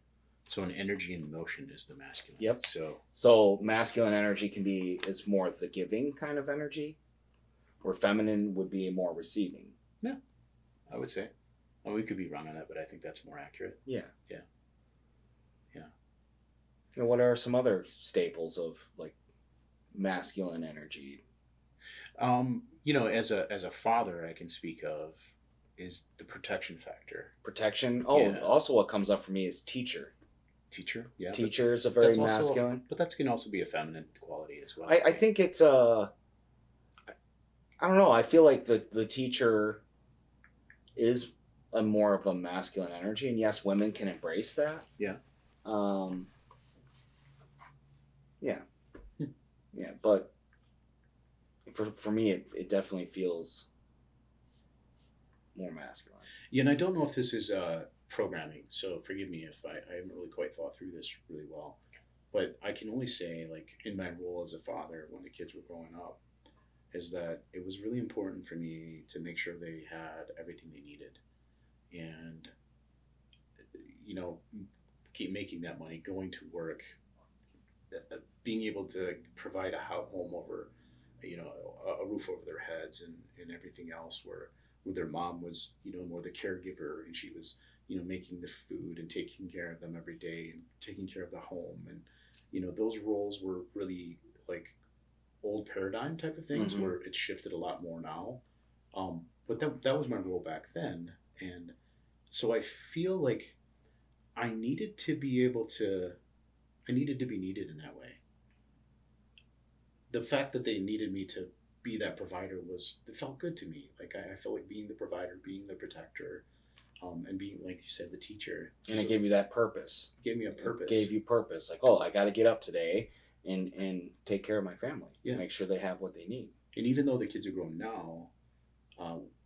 A: So an energy in motion is the masculine.
B: Yep.
A: So
B: masculine energy is more the giving kind of energy, where feminine would be more receiving.
A: Yeah, I would say. Well, we could be wrong on that, but I think that's more accurate.
B: Yeah.
A: Yeah. Yeah.
B: And what are some other staples of like masculine energy?
A: As a father, I can speak of is the protection factor.
B: Protection. Oh,
A: Yeah.
B: Also what comes up for me is teacher.
A: Teacher, yeah.
B: Teacher is a very
A: that's
B: masculine.
A: But that can also be a feminine quality as well.
B: I think it's I don't know. I feel like the teacher is a more of a masculine energy, and yes, women can embrace that.
A: Yeah.
B: Yeah. Yeah, but for me, it definitely feels more masculine.
A: Yeah, and I don't know if this is programming, so forgive me if I haven't really quite thought through this really well. But I can only say, like, in my role as a father when the kids were growing up, is that it was really important for me to make sure they had everything they needed. And, keep making that money, going to work, being able to provide a home over, a roof over their heads and everything else where their mom was, more the caregiver, and she was, making the food and taking care of them every day and taking care of the home. And, those roles were really like old paradigm type of things
B: Mm-hmm.
A: where it's shifted a lot more now. But that was my role back then. And so I feel like I needed to be needed in that way. The fact that they needed me to be that provider it felt good to me. Like I felt like being the provider, being the protector, and being, like you said, the teacher.
B: And it gave you that purpose.
A: It gave me a purpose.
B: It gave you purpose. Like, I got to get up today and take care of my family.
A: Yeah.
B: Make sure they have what they need.
A: And even though the kids are grown now,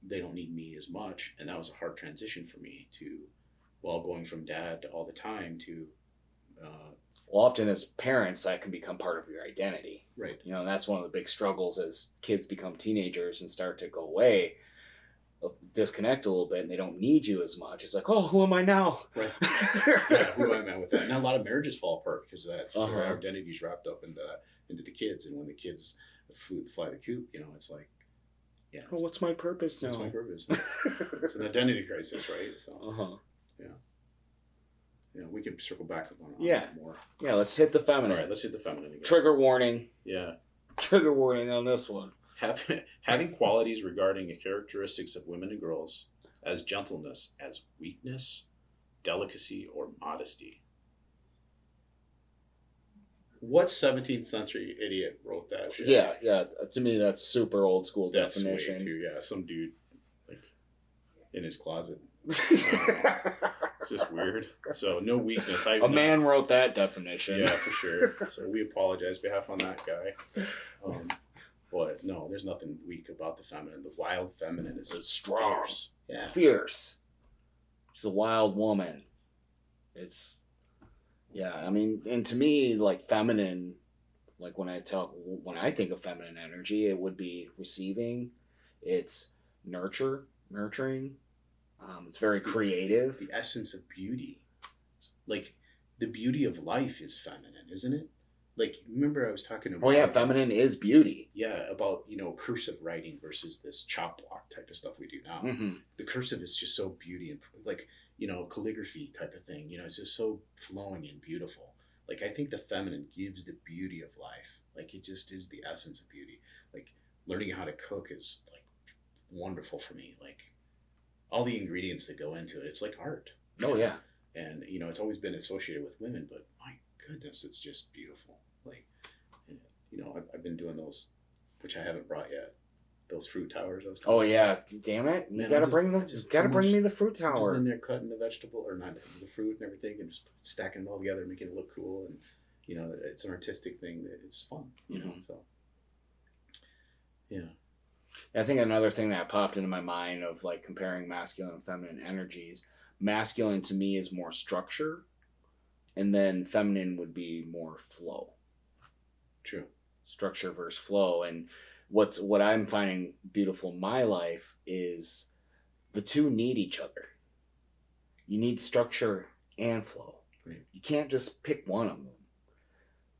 A: they don't need me as much. And that was a hard transition for me going from dad all the time to...
B: Well, often as parents, that can become part of your identity.
A: Right.
B: And that's one of the big struggles as kids become teenagers and start to go away, disconnect a little bit, and they don't need you as much. It's like, oh, who am I now?
A: Right. Yeah, who am I with that? And a lot of marriages fall apart because their identity's wrapped up into the kids. And when the kids fly the coop, it's like, yeah.
B: Oh, what's my purpose now?
A: What's my purpose? It's an identity crisis, right? So, yeah, we can circle back on that more.
B: Yeah, let's hit the feminine.
A: All right, let's hit the feminine again.
B: Trigger warning.
A: Yeah.
B: Trigger warning on this one.
A: Having qualities regarding the characteristics of women and girls as gentleness, as weakness, delicacy, or modesty. What 17th century idiot wrote that shit?
B: Yeah. To me, that's super old school
A: That's
B: definition.
A: Way too, yeah. Some dude, like, in his closet. It's just weird. So no weakness.
B: A man wrote that definition.
A: Yeah, for sure. So we apologize behalf on that guy. But no, there's nothing weak about the feminine. The wild feminine is
B: strong.
A: Fierce. Yeah.
B: Fierce. She's a wild woman. Yeah, I mean, and to me, like feminine, like when I think of feminine energy, it would be receiving, it's nurturing. It's very
A: It's
B: creative.
A: the essence of beauty. It's like the beauty of life is feminine, isn't it? Like remember I was talking
B: Oh yeah,
A: about
B: feminine is beauty.
A: yeah, about cursive writing versus this chop block type of stuff we do now.
B: Mm-hmm.
A: The cursive is just so beauty and like calligraphy type of thing. It's just so flowing and beautiful. Like I think the feminine gives the beauty of life. Like it just is the essence of beauty. Like learning how to cook is like wonderful for me. Like all the ingredients that go into it, it's like art.
B: Oh yeah.
A: And it's always been associated with women, but my goodness, it's just beautiful. Like I've been doing those, which I haven't brought yet. Those fruit towers I was talking
B: Oh
A: about.
B: yeah, damn it! You
A: Man,
B: gotta
A: so
B: bring
A: much-
B: me the fruit
A: I'm just in
B: tower.
A: there cutting the vegetable or not the fruit and everything, and just stacking it all together, making it look cool. And it's an artistic thing. That it's fun. So yeah.
B: I think another thing that popped into my mind of like comparing masculine and feminine energies, masculine to me is more structure, and then feminine would be more flow.
A: True.
B: Structure versus flow. And what I'm finding beautiful in my life is the two need each other. You need structure and flow.
A: Right.
B: You can't just pick one of them.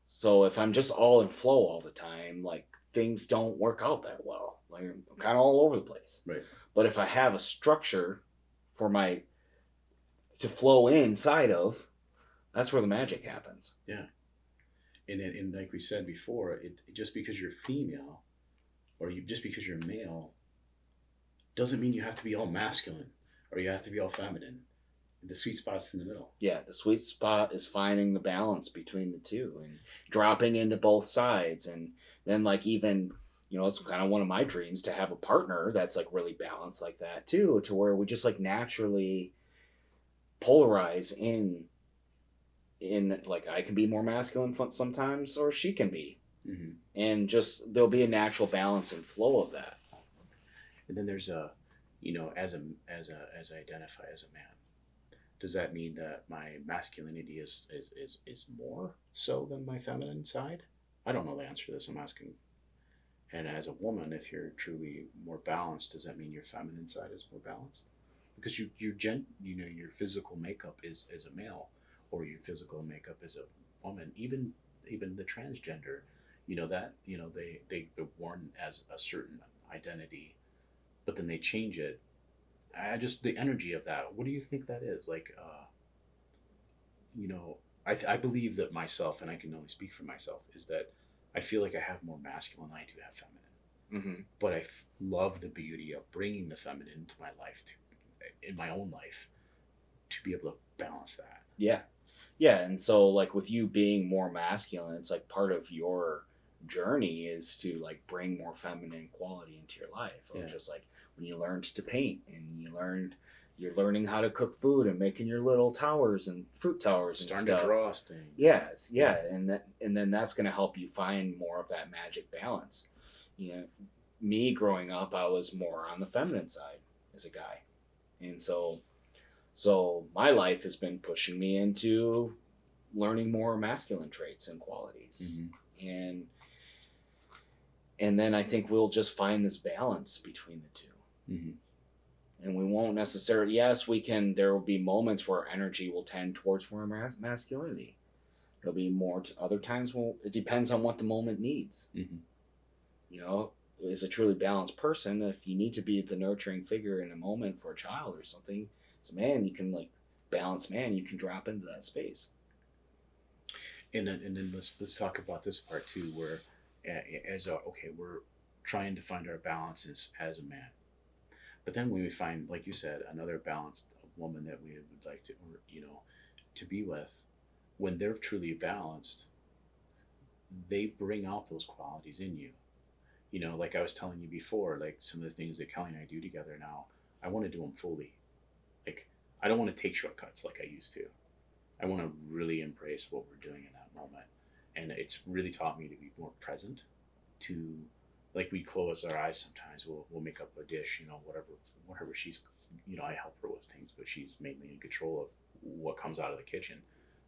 B: So if I'm just all in flow all the time, like things don't work out that well. Like I'm kind of all over the place.
A: Right.
B: But if I have a structure for my to flow inside of, that's where the magic happens.
A: Yeah. And like we said before, it just because you're female, or just because you're male, doesn't mean you have to be all masculine or you have to be all feminine. The sweet spot's in the middle.
B: Yeah, the sweet spot is finding the balance between the two and dropping into both sides. And then like even, it's kind of one of my dreams to have a partner that's like really balanced like that too, to where we just like naturally polarize in like I can be more masculine sometimes or she can be.
A: Mm-hmm.
B: And just there'll be a natural balance and flow of that.
A: And then there's as I identify as a man, does that mean that my masculinity is more so than my feminine side? I don't know the answer to this. I'm asking. And as a woman, if you're truly more balanced, does that mean your feminine side is more balanced? Because your physical makeup is as a male, or your physical makeup as a woman. Even the transgender, they're born as a certain identity, but then they change it. The energy of that. What do you think that is? Like, I believe that myself, and I can only speak for myself, is that I feel like I have more masculine than I do have feminine.
B: Mm-hmm.
A: But I love the beauty of bringing the feminine into my life, in my own life, to be able to balance that.
B: Yeah. Yeah. And so, like, with you being more masculine, it's like part of your journey is to like bring more feminine quality into your life. Of just like when you learned to paint and you're learning how to cook food and making your little towers and fruit towers and
A: Starting
B: stuff.
A: to draw things.
B: Yes, yeah, and then that's going to help you find more of that magic balance. Me growing up, I was more on the feminine side as a guy, and so my life has been pushing me into learning more masculine traits and qualities,
A: Mm-hmm.
B: and then I think we'll just find this balance between the two.
A: Mm-hmm.
B: And we won't necessarily, yes, there will be moments where energy will tend towards more masculinity. There'll be more other times, it depends on what the moment needs.
A: Mm-hmm.
B: As a truly balanced person, if you need to be the nurturing figure in a moment for a child or something, as a man, you can like balance man, you can drop into that space.
A: And then let's talk about this part too, where we're trying to find our balances as a man. But then when we find, like you said, another balanced woman that we would like to be with, when they're truly balanced, they bring out those qualities in you. Like I was telling you before, like some of the things that Kelly and I do together now, I want to do them fully. Like I don't want to take shortcuts like I used to. I want to really embrace what we're doing in that moment. And it's really taught me to be more present, to like we close our eyes sometimes. We'll make up a dish, whatever she's, I help her with things, but she's mainly in control of what comes out of the kitchen.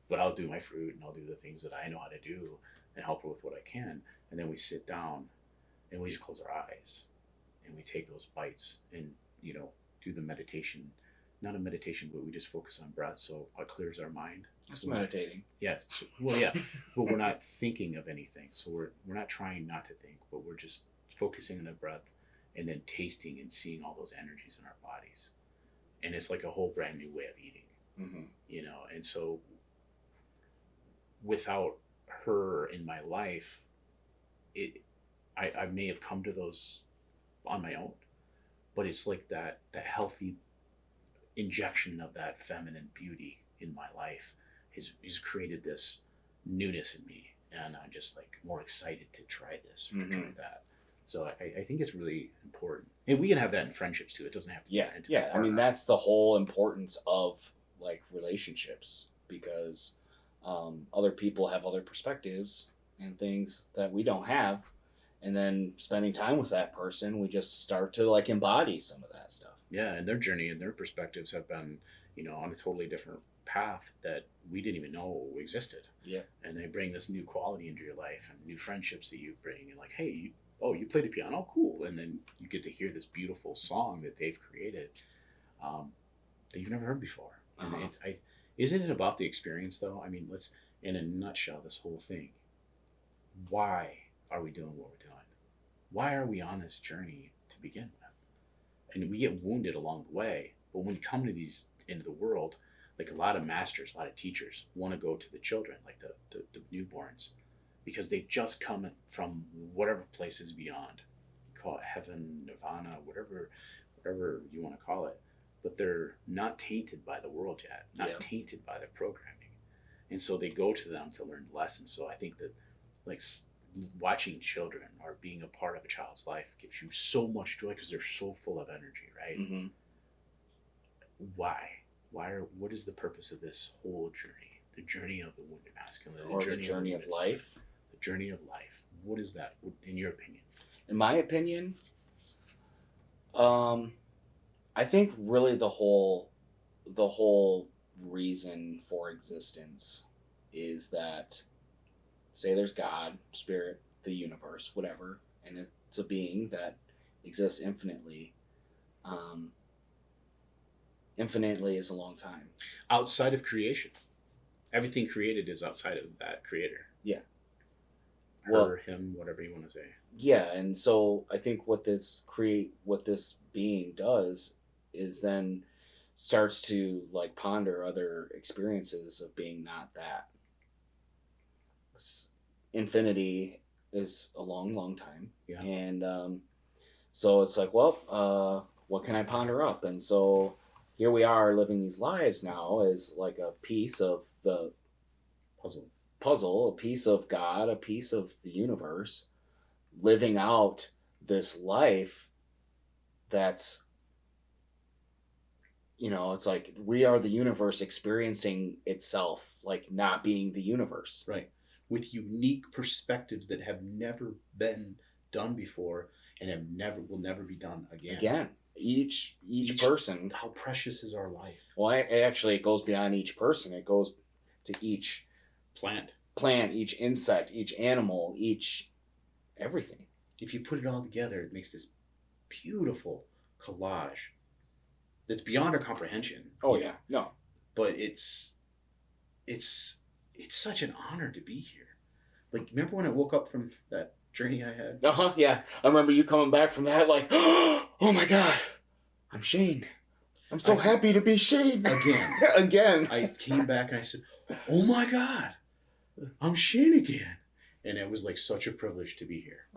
A: but I'll do my fruit and I'll do the things that I know how to do and help her with what I can. And then we sit down and we just close our eyes and we take those bites and, do the meditation. Not a meditation, but we just focus on breath, so it clears our mind.
B: It's meditating.
A: Yes. Well, yeah, but we're not thinking of anything. So we're not trying not to think, but we're just focusing on the breath and then tasting and seeing all those energies in our bodies. And it's like a whole brand new way of eating, And so without her in my life, I may have come to those on my own, but it's like that healthy injection of that feminine beauty in my life has created this newness in me, and I'm just like more excited to try this or to try that. So I think it's really important, and we can have that in friendships too. It doesn't have to be
B: yeah. I mean, that's the whole importance of like relationships, because other people have other perspectives and things that we don't have, and then spending time with that person, we just start to like embody some of that stuff.
A: Yeah, and their journey and their perspectives have been, on a totally different path that we didn't even know existed.
B: Yeah.
A: And they bring this new quality into your life and new friendships that you bring, and like, hey, you play the piano, cool, and then you get to hear this beautiful song that they've created that you've never heard before. And isn't it about the experience though? I mean, let's, in a nutshell, this whole thing. Why are we doing what we're doing? Why are we on this journey to begin with? And we get wounded along the way, but when we come into the world, like a lot of masters, a lot of teachers want to go to the children, like the newborns, because they've just come from whatever places beyond. You call it heaven, nirvana, whatever you want to call it, but they're not tainted by the world yet, not tainted by the programming, and so they go to them to learn lessons. So I think that, like, watching children or being a part of a child's life gives you so much joy because they're so full of energy, right?
B: Mm-hmm.
A: What is the purpose of this whole journey? The journey of the wounded masculine,
B: or the journey of life.
A: The journey of life. What is that, in your opinion?
B: In my opinion, I think really the whole reason for existence is that, say there's God, spirit, the universe, whatever, and it's a being that exists infinitely. Infinitely is a long time.
A: Outside of creation. Everything created is outside of that creator.
B: Yeah.
A: Her, him, whatever you want to say.
B: Yeah, and so I think what this being does is then starts to like ponder other experiences of being not that. Infinity is a long, long time.
A: Yeah.
B: And so it's like, well, what can I ponder up? And so here we are living these lives now as like a piece of the puzzle, a piece of God, a piece of the universe, living out this life that's, it's like we are the universe experiencing itself, like not being the universe.
A: Right. With unique perspectives that have never been done before and will never be done again.
B: Each person.
A: How precious is our life?
B: Well, it goes beyond each person. It goes to each plant, each insect, each animal, each everything.
A: If you put it all together, it makes this beautiful collage that's beyond our comprehension.
B: Oh yeah, no.
A: But it's such an honor to be here. Like, remember when I woke up from that journey I had?
B: Yeah. I remember you coming back from that like, oh my God, I'm Shane. I'm so happy to be Shane. Again.
A: I came back and I said, oh my God, I'm Shane again. And it was like such a privilege to be here.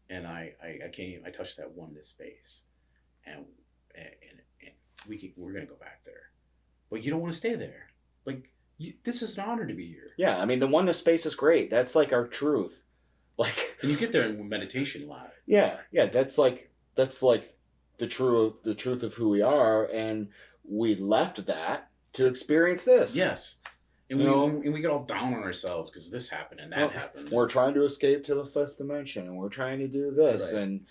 A: And I touched that oneness space. And we're going to go back there. But you don't want to stay there. Like, this is an honor to be here.
B: Yeah, I mean, the oneness space is great. That's like our truth. Like,
A: and you get there in meditation a lot.
B: Yeah, that's like the truth of who we are, and we left that to experience this.
A: Yes. And we get all down on ourselves because this happened and that happened.
B: We're trying to escape to the fifth dimension, and we're trying to do this and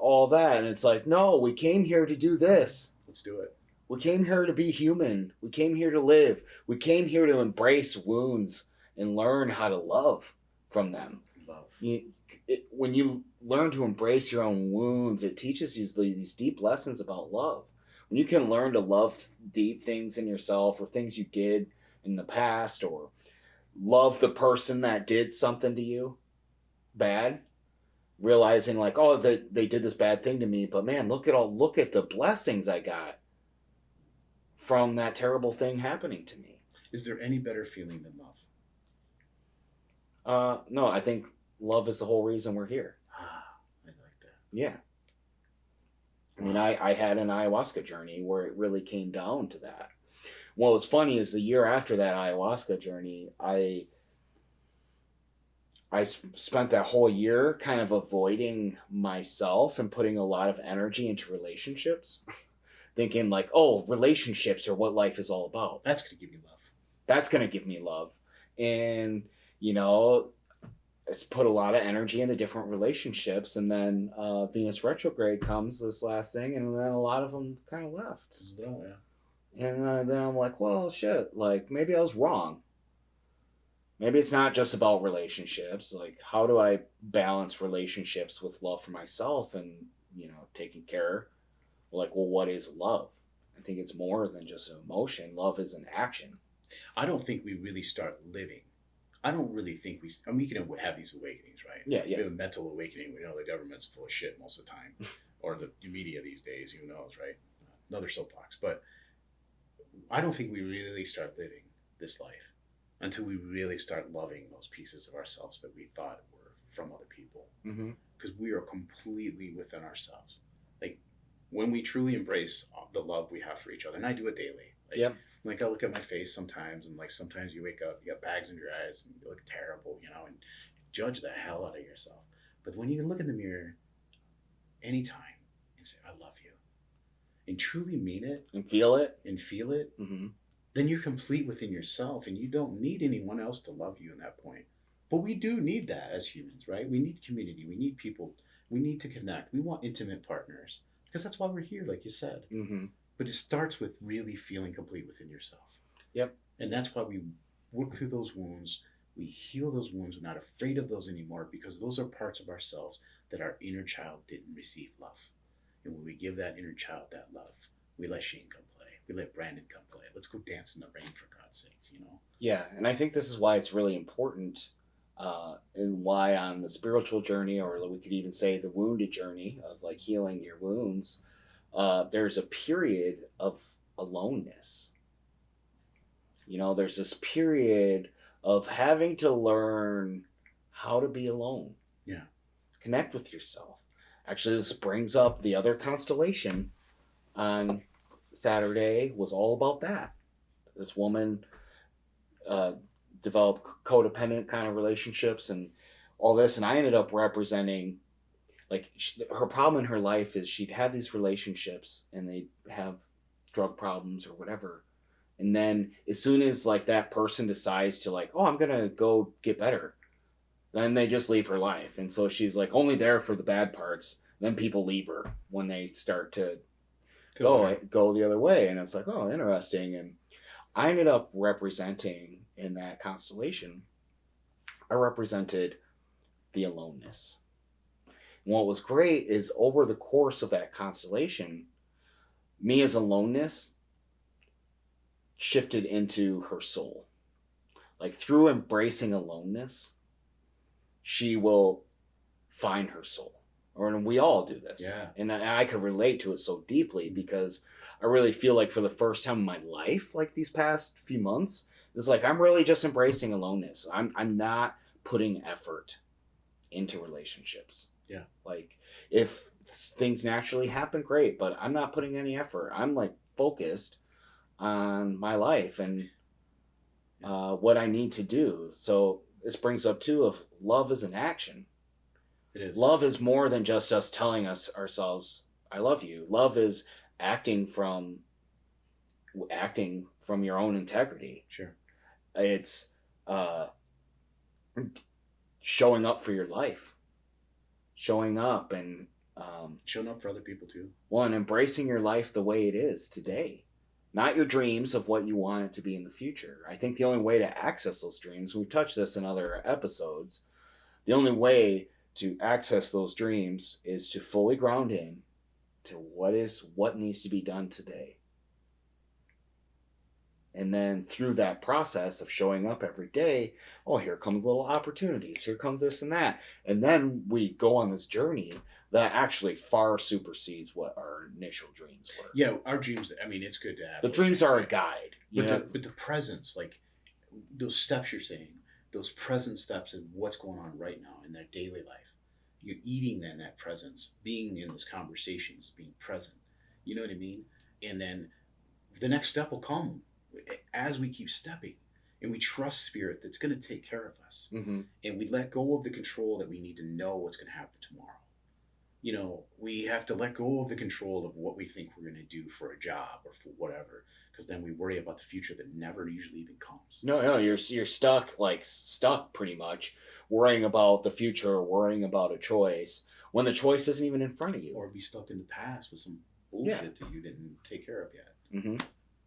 B: all that, and it's like, no, we came here to do this.
A: Let's do it.
B: We came here to be human. We came here to live. We came here to embrace wounds and learn how to love from them.
A: Love.
B: When you learn to embrace your own wounds, it teaches you these deep lessons about love. When you can learn to love deep things in yourself or things you did in the past, or love the person that did something to you bad, realizing like, oh, they did this bad thing to me, but man, look at the blessings I got from that terrible thing happening to me.
A: Is there any better feeling than love?
B: No, I think love is the whole reason we're here.
A: I like that.
B: Yeah. I mean, I had an ayahuasca journey where it really came down to that. What was funny is the year after that ayahuasca journey, I spent that whole year kind of avoiding myself and putting a lot of energy into relationships, thinking like, oh, relationships are what life is all about.
A: That's going to give you love.
B: That's going to give me love. And, you know, I put a lot of energy into different relationships. And then Venus retrograde comes, this last thing, and then a lot of them kind of left.
A: Oh, yeah.
B: And then I'm like, well, shit, like maybe I was wrong. Maybe it's not just about relationships. Like, how do I balance relationships with love for myself and, you know, taking care? Like, well, what is love? I think it's more than just an emotion. Love is an action.
A: I don't think we really start living. I don't really think we can have these awakenings, right?
B: Yeah.
A: We have a mental awakening. We know the government's full of shit most of the time. Or the media these days, who knows, right? Another soapbox. But I don't think we really start living this life until we really start loving those pieces of ourselves that we thought were from other people. Because we are completely within ourselves. Like, when we truly embrace the love we have for each other, and I do it daily. Like, like I look at my face sometimes, and like sometimes you wake up, you got bags under your eyes, and you look terrible, you know, and judge the hell out of yourself. But when you can look in the mirror anytime and say, I love you, and truly mean it,
B: and feel it,
A: then you're complete within yourself, and you don't need anyone else to love you in that point. But we do need that as humans, right? We need community. We need people. We need to connect. We want intimate partners, because that's why we're here, like you said. But it starts with really feeling complete within yourself.
B: Yep.
A: And that's why we work through those wounds. We heal those wounds. We're not afraid of those anymore, because those are parts of ourselves that our inner child didn't receive love. And when we give that inner child that love, we let Shane come play. We let Brandon come play. Let's go dance in the rain, for God's sakes, you know?
B: Yeah, and I think this is why it's really important, and why on the spiritual journey, or we could even say the wounded journey of like healing your wounds, there's a period of aloneness. You know, there's this period of having to learn how to be alone.
A: Yeah. Connect
B: with yourself. Actually, this brings up the other constellation on Saturday was all about that. This woman developed codependent kind of relationships and all this, and I ended up representing, like, her problem in her life is she'd have these relationships and they'd have drug problems or whatever, and then as soon as like that person decides to like, oh, I'm gonna go get better, then they just leave her life. And so she's like only there for the bad parts. Then people leave her when they start to go the other way. And it's like, oh, interesting. And I ended up representing in that constellation, I represented the aloneness. And what was great is over the course of that constellation, me as aloneness shifted into her soul. Like through embracing aloneness, she will find her soul. And we all do this.
A: Yeah.
B: And I could relate to it so deeply because I really feel like for the first time in my life, like these past few months, it's like I'm really just embracing aloneness. I'm not putting effort into relationships.
A: Yeah.
B: Like if things naturally happen, great, but I'm not putting any effort. I'm like focused on my life and what I need to do. So this brings up too of love is an action.
A: It is.
B: Love is more than just us telling ourselves, I love you. Love is acting from your own integrity.
A: Sure.
B: It's showing up for your life. Showing up and
A: showing up for other people too.
B: Well, and embracing your life the way it is today. not your dreams of what you want it to be in the future. I think the only way to access those dreams, we've touched this in other episodes, the only way to access those dreams is to fully ground in to what needs to be done today. And then through that process of showing up every day, oh, here comes little opportunities, here comes this and that. And then we go on this journey that actually far supersedes what our initial dreams were.
A: Yeah, our dreams, I mean, it's good to have.
B: The dreams are a guide.
A: But the presence, like those steps you're saying, those present steps of what's going on right now in their daily life, you're eating in that presence, being in those conversations, being present. You know what I mean? And then the next step will come as we keep stepping, and we trust spirit that's going to take care of us.
B: Mm-hmm.
A: And we let go of the control that we need to know what's going to happen tomorrow. You know, we have to let go of the control of what we think we're going to do for a job or for whatever, because then we worry about the future that never usually even comes.
B: No, you're stuck pretty much, worrying about the future, worrying about a choice when the choice isn't even in front of you.
A: Or be stuck in the past with some bullshit that you didn't take care of yet.
B: Mm-hmm.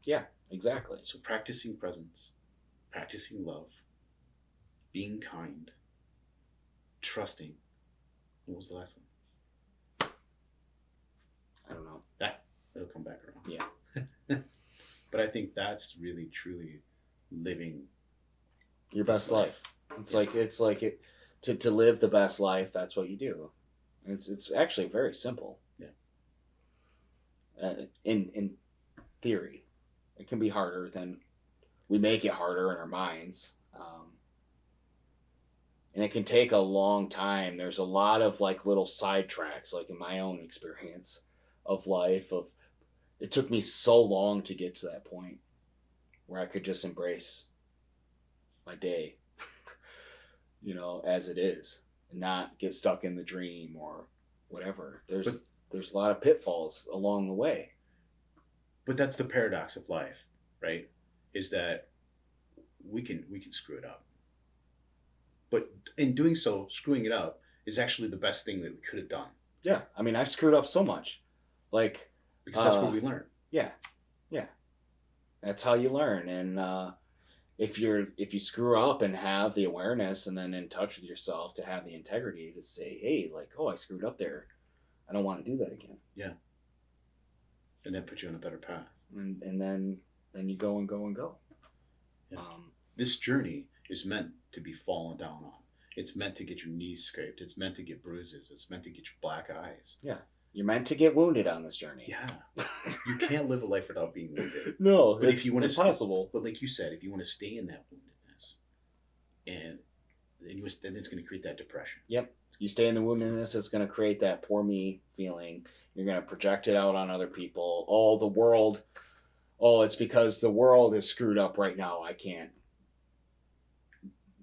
B: Yeah, exactly.
A: So practicing presence, practicing love, being kind, trusting. What was the last one?
B: I don't know.
A: It'll come back around.
B: Yeah.
A: But I think that's really, truly living
B: your best life. To live the best life. That's what you do. It's actually very simple.
A: Yeah.
B: In theory, it can be harder than we make it harder in our minds. And it can take a long time. There's a lot of little sidetracks, in my own experience of life. It took me so long to get to that point where I could just embrace my day, as it is, and not get stuck in the dream or whatever. There's a lot of pitfalls along the way.
A: But that's the paradox of life, right? Is that we can screw it up. But in doing so, screwing it up is actually the best thing that we could have done.
B: Yeah. I mean, I've screwed up so much.
A: Because that's what we learn.
B: Yeah. Yeah. That's how you learn. And if you screw up and have the awareness and then in touch with yourself to have the integrity to say, hey, I screwed up there. I don't want to do that again.
A: Yeah. And then put you on a better path.
B: And then you go and go and go.
A: Yeah. This journey is meant to be fallen down on. It's meant to get your knees scraped. It's meant to get bruises. It's meant to get your black eyes.
B: Yeah. You're meant to get wounded on this journey.
A: Yeah. You can't live a life without being wounded.
B: No,
A: but if you want
B: impossible.
A: But like you said, if you want to stay in that woundedness, and then it's going to create that depression.
B: Yep. You stay in the woundedness, it's going to create that poor me feeling. You're going to project it out on other people. It's because the world is screwed up right now. I can't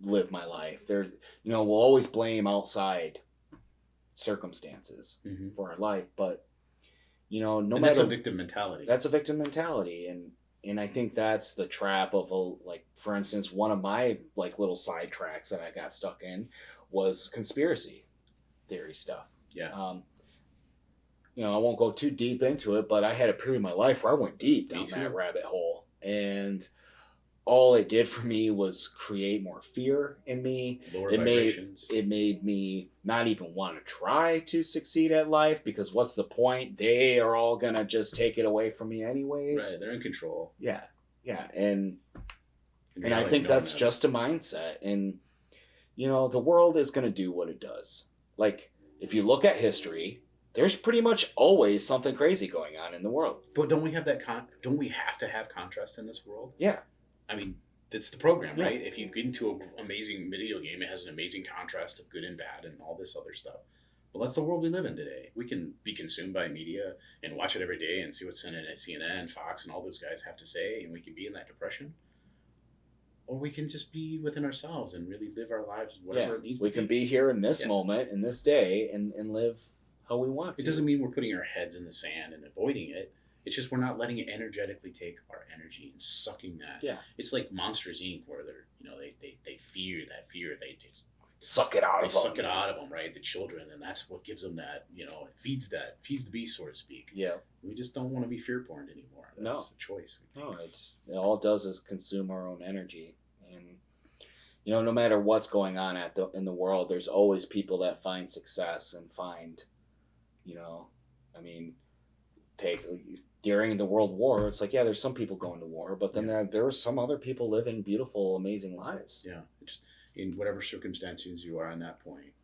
B: live my life. We'll always blame outside circumstances for our life, but
A: that's a victim mentality.
B: That's a victim mentality, and I think that's the trap of for instance, one of my little side tracks that I got stuck in was conspiracy theory stuff.
A: Yeah.
B: I won't go too deep into it, but I had a period in my life where I went deep down that rabbit hole, and all it did for me was create more fear in me.
A: Lower vibrations.
B: It made me not even want to try to succeed at life, because what's the point? They are all going to just take it away from me anyways.
A: Right, they're in control.
B: Yeah, yeah. And I think that's just a mindset. And, the world is going to do what it does. If you look at history, there's pretty much always something crazy going on in the world.
A: But don't we have that don't we have to have contrast in this world?
B: Yeah.
A: I mean, that's the program, right? If you get into an amazing video game, it has an amazing contrast of good and bad and all this other stuff. Well, that's the world we live in today. We can be consumed by media and watch it every day and see what CNN, Fox, and all those guys have to say, and we can be in that depression. Or we can just be within ourselves and really live our lives, whatever it needs to be.
B: We can be here in this moment, in this day, and live how we want to.
A: It doesn't mean we're putting our heads in the sand and avoiding it. It's just we're not letting it energetically take our energy and sucking that.
B: Yeah.
A: It's like Monsters Inc., where they're they fear that fear. They just
B: suck it out
A: They
B: of them.
A: suck it out of them, right? The children, and that's what gives them that, it feeds the beast, so to speak.
B: Yeah.
A: We just don't want to be fear porn anymore. That's a choice.
B: No, it all it does is consume our own energy, and no matter what's going on in the world, there's always people that find success and find, I mean, take during the World War, it's like, yeah, there's some people going to war, but then there are some other people living beautiful, amazing lives.
A: Yeah, just in whatever circumstances you are on that point,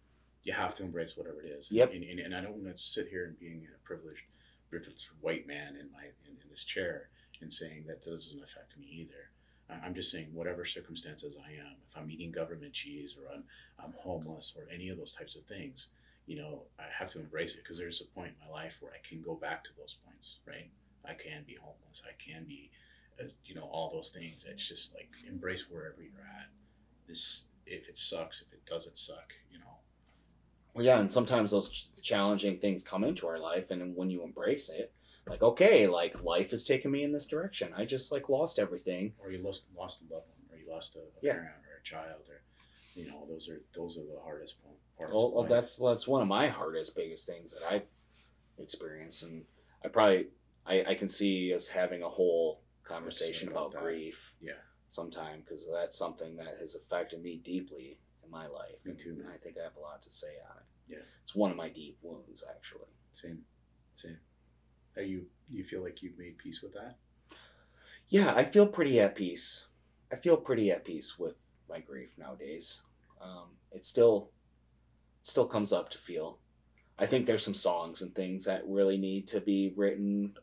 A: you have to embrace whatever it is.
B: Yep.
A: And I don't want to sit here and being a privileged white man in this chair and saying that doesn't affect me either. I'm just saying whatever circumstances I am, if I'm eating government cheese or I'm homeless or any of those types of things, I have to embrace it, because there's a point in my life where I can go back to those points, right? I can be homeless. I can be, all those things. It's just like embrace wherever you're at. If it sucks, if it doesn't suck.
B: Well, yeah, and sometimes those challenging things come into our life, and when you embrace it, like, okay, like life is taking me in this direction. I just like lost everything,
A: or you lost a loved one, or you lost a parent or a child, or those are the hardest parts.
B: Well, that's one of my hardest, biggest things that I've experienced, and I can see us having a whole conversation about grief, sometime, because that's something that has affected me deeply in my life.
A: Me too, man.
B: And I think I have a lot to say on it.
A: Yeah,
B: it's one of my deep wounds, actually.
A: Same. Do you feel like you've made peace with that?
B: Yeah, I feel pretty at peace. I feel pretty at peace with my grief nowadays. It still comes up to feel. I think there's some songs and things that really need to be written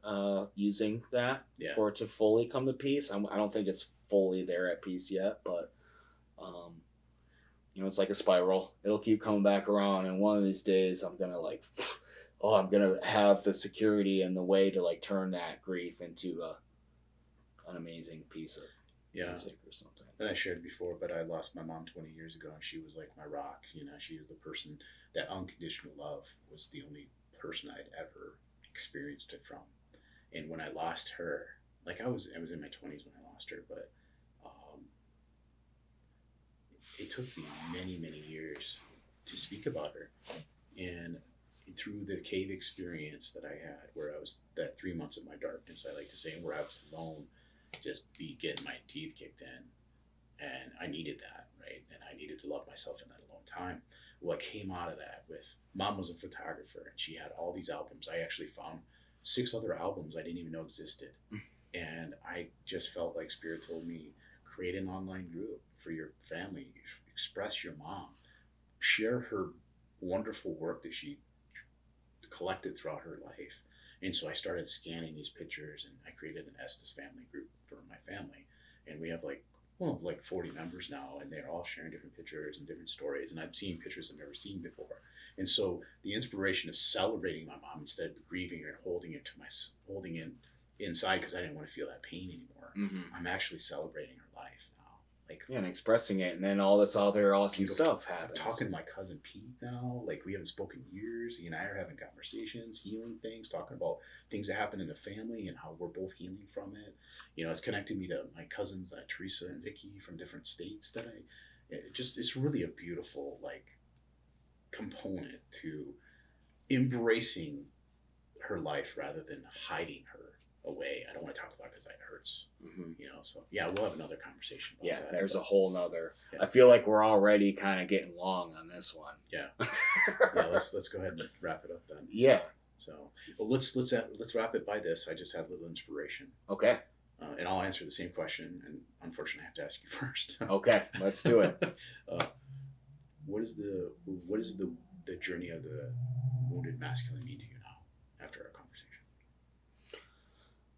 B: using that for it to fully come to peace. I don't think it's fully there at peace yet, but it's like a spiral. It'll keep coming back around, and one of these days I'm gonna I'm gonna have the security and the way to turn that grief into an amazing piece of music or something.
A: And I shared before, but I lost my mom 20 years ago, and she was like my rock. She was the person that unconditional love was the only person I'd ever experienced it from. And when I lost her, I was in my 20s when I lost her, but it took me many, many years to speak about her. And through the cave experience that I had, where I was that 3 months of my darkness, I like to say, where I was alone, just getting my teeth kicked in. And I needed that, right? And I needed to love myself in that alone time. What came out of that with mom was a photographer, and she had all these albums. I actually found 6 other albums I didn't even know existed. And I just felt like Spirit told me, create an online group for your family, express your mom, share her wonderful work that she collected throughout her life. And so I started scanning these pictures, and I created an Estes family group for my family. And we have like 40 members now, and they're all sharing different pictures and different stories. And I've seen pictures I've never seen before. And so the inspiration of celebrating my mom instead of grieving her and holding it inside, because I didn't want to feel that pain anymore.
B: Mm-hmm.
A: I'm actually celebrating her life now.
B: And expressing it, and then all this other awesome stuff happens.
A: I'm talking to my cousin Pete now. We haven't spoken in years. He and I are having conversations, healing things, talking about things that happen in the family and how we're both healing from it. It's connected me to my cousins, Teresa and Vicky, from different states it's really a beautiful component to embracing her life rather than hiding her away. I don't want to talk about it because it hurts.
B: Mm-hmm.
A: So we'll have another conversation about that.
B: There's a whole nother. I feel like we're already kind of getting long on this one.
A: Let's go ahead and wrap it up then. So let's wrap it by this. I just had a little inspiration.
B: Okay.
A: And I'll answer the same question, and unfortunately I have to ask you first.
B: Okay, let's do it.
A: What is the journey of the wounded masculine mean to you now after our conversation?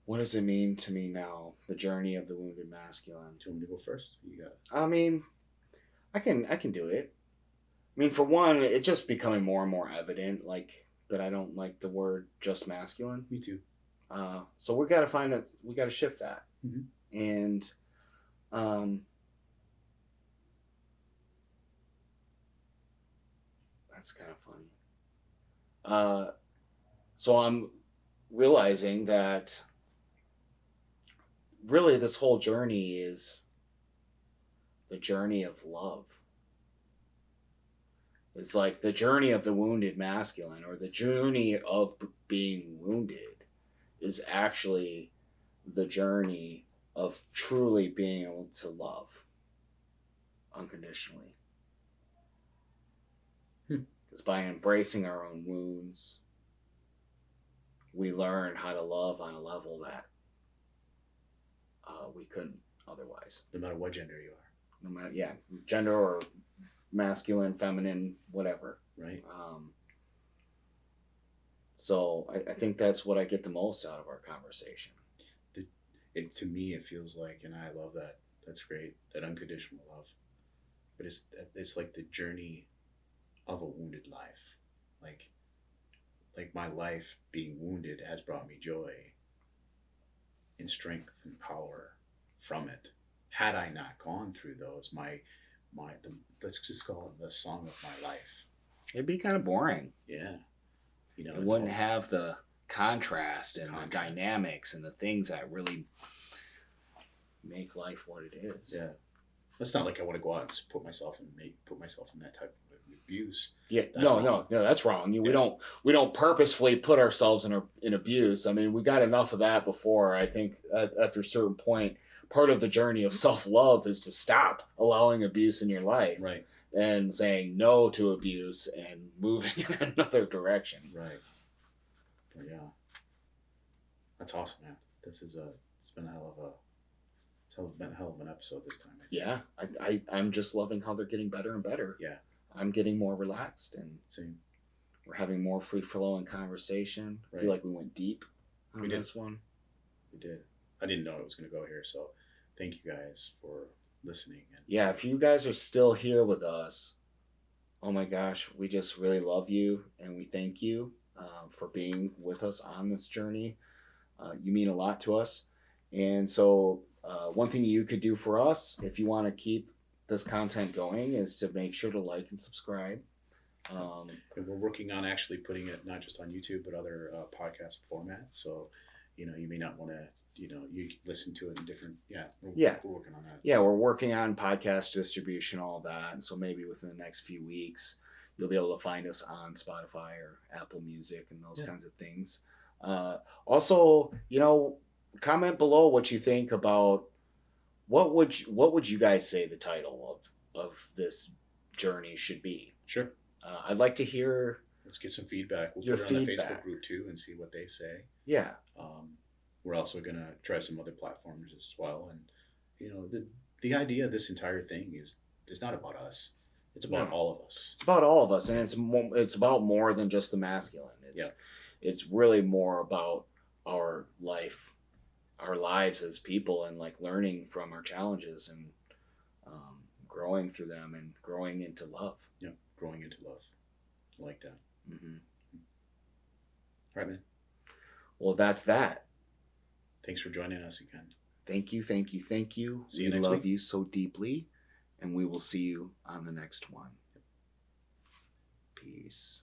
B: What does it mean to me now? The journey of the wounded masculine.
A: Do you want me to go first? You got it.
B: I mean, I can do it. I mean, for one, it's just becoming more and more evident, that I don't like the word just masculine.
A: Me too.
B: So we got to shift that.
A: Mm-hmm.
B: And, that's kind of funny. So I'm realizing that really this whole journey is the journey of love. It's like the journey of the wounded masculine, or the journey of being wounded, is actually the journey of truly being able to love unconditionally. Because by embracing our own wounds, we learn how to love on a level that we couldn't otherwise.
A: No matter what gender you are.
B: No matter, yeah, gender or masculine, feminine, whatever.
A: Right.
B: So I think that's what I get the most out of our conversation.
A: To me, it feels like, and I love that. That's great. That unconditional love. But it's like the journey of a wounded life. Like my life being wounded has brought me joy and strength and power from it. Had I not gone through those, let's just call it the song of my life.
B: It'd be kind of boring.
A: Yeah.
B: It wouldn't have the contrast and the dynamics and the things that really make life what it is.
A: Yeah. It's not like I want to go out and put myself in that type of abuse.
B: Yeah, no, that's wrong. We don't purposefully put ourselves in abuse. I mean, we got enough of that before. I think after a certain point, part of the journey of self-love is to stop allowing abuse in your life,
A: right,
B: and saying no to abuse and moving in another direction.
A: Right. But yeah, that's awesome, man. It's been a hell of an episode this time.
B: Yeah, I'm just loving how they're getting better and better.
A: Yeah.
B: I'm getting more relaxed, and
A: same.
B: We're having more free flowing conversation. Right. I feel like we went deep on this one.
A: We did. I didn't know it was going to go here, so thank you guys for listening.
B: Yeah, if you guys are still here with us, oh my gosh, we just really love you, and we thank you for being with us on this journey. You mean a lot to us, and so one thing you could do for us, if you want to keep this content going, is to make sure to like and subscribe.
A: And we're working on actually putting it not just on YouTube but other podcast formats. So, you may not want to, you listen to it in different. We're working on that.
B: Yeah, we're working on podcast distribution, all that. And so maybe within the next few weeks, you'll be able to find us on Spotify or Apple Music and those kinds of things. Also, comment below what you think about what would you guys say the title of this journey should be.
A: Sure.
B: I'd like to hear.
A: Let's get some feedback. We'll put it on the Facebook group too and see what they say.
B: Yeah.
A: We're also gonna try some other platforms as well. And the idea of this entire thing is not about us. It's about all of us.
B: It's about all of us, and it's about more than just the masculine. It's really more about our life, our lives as people, and like learning from our challenges and growing through them and growing into love.
A: Yeah, growing into love. I like that.
B: Mm-hmm.
A: All right, man.
B: Well, that's that.
A: Thanks for joining us again.
B: Thank you. See you next week. We love you so deeply, and we will see you on the next one. Peace.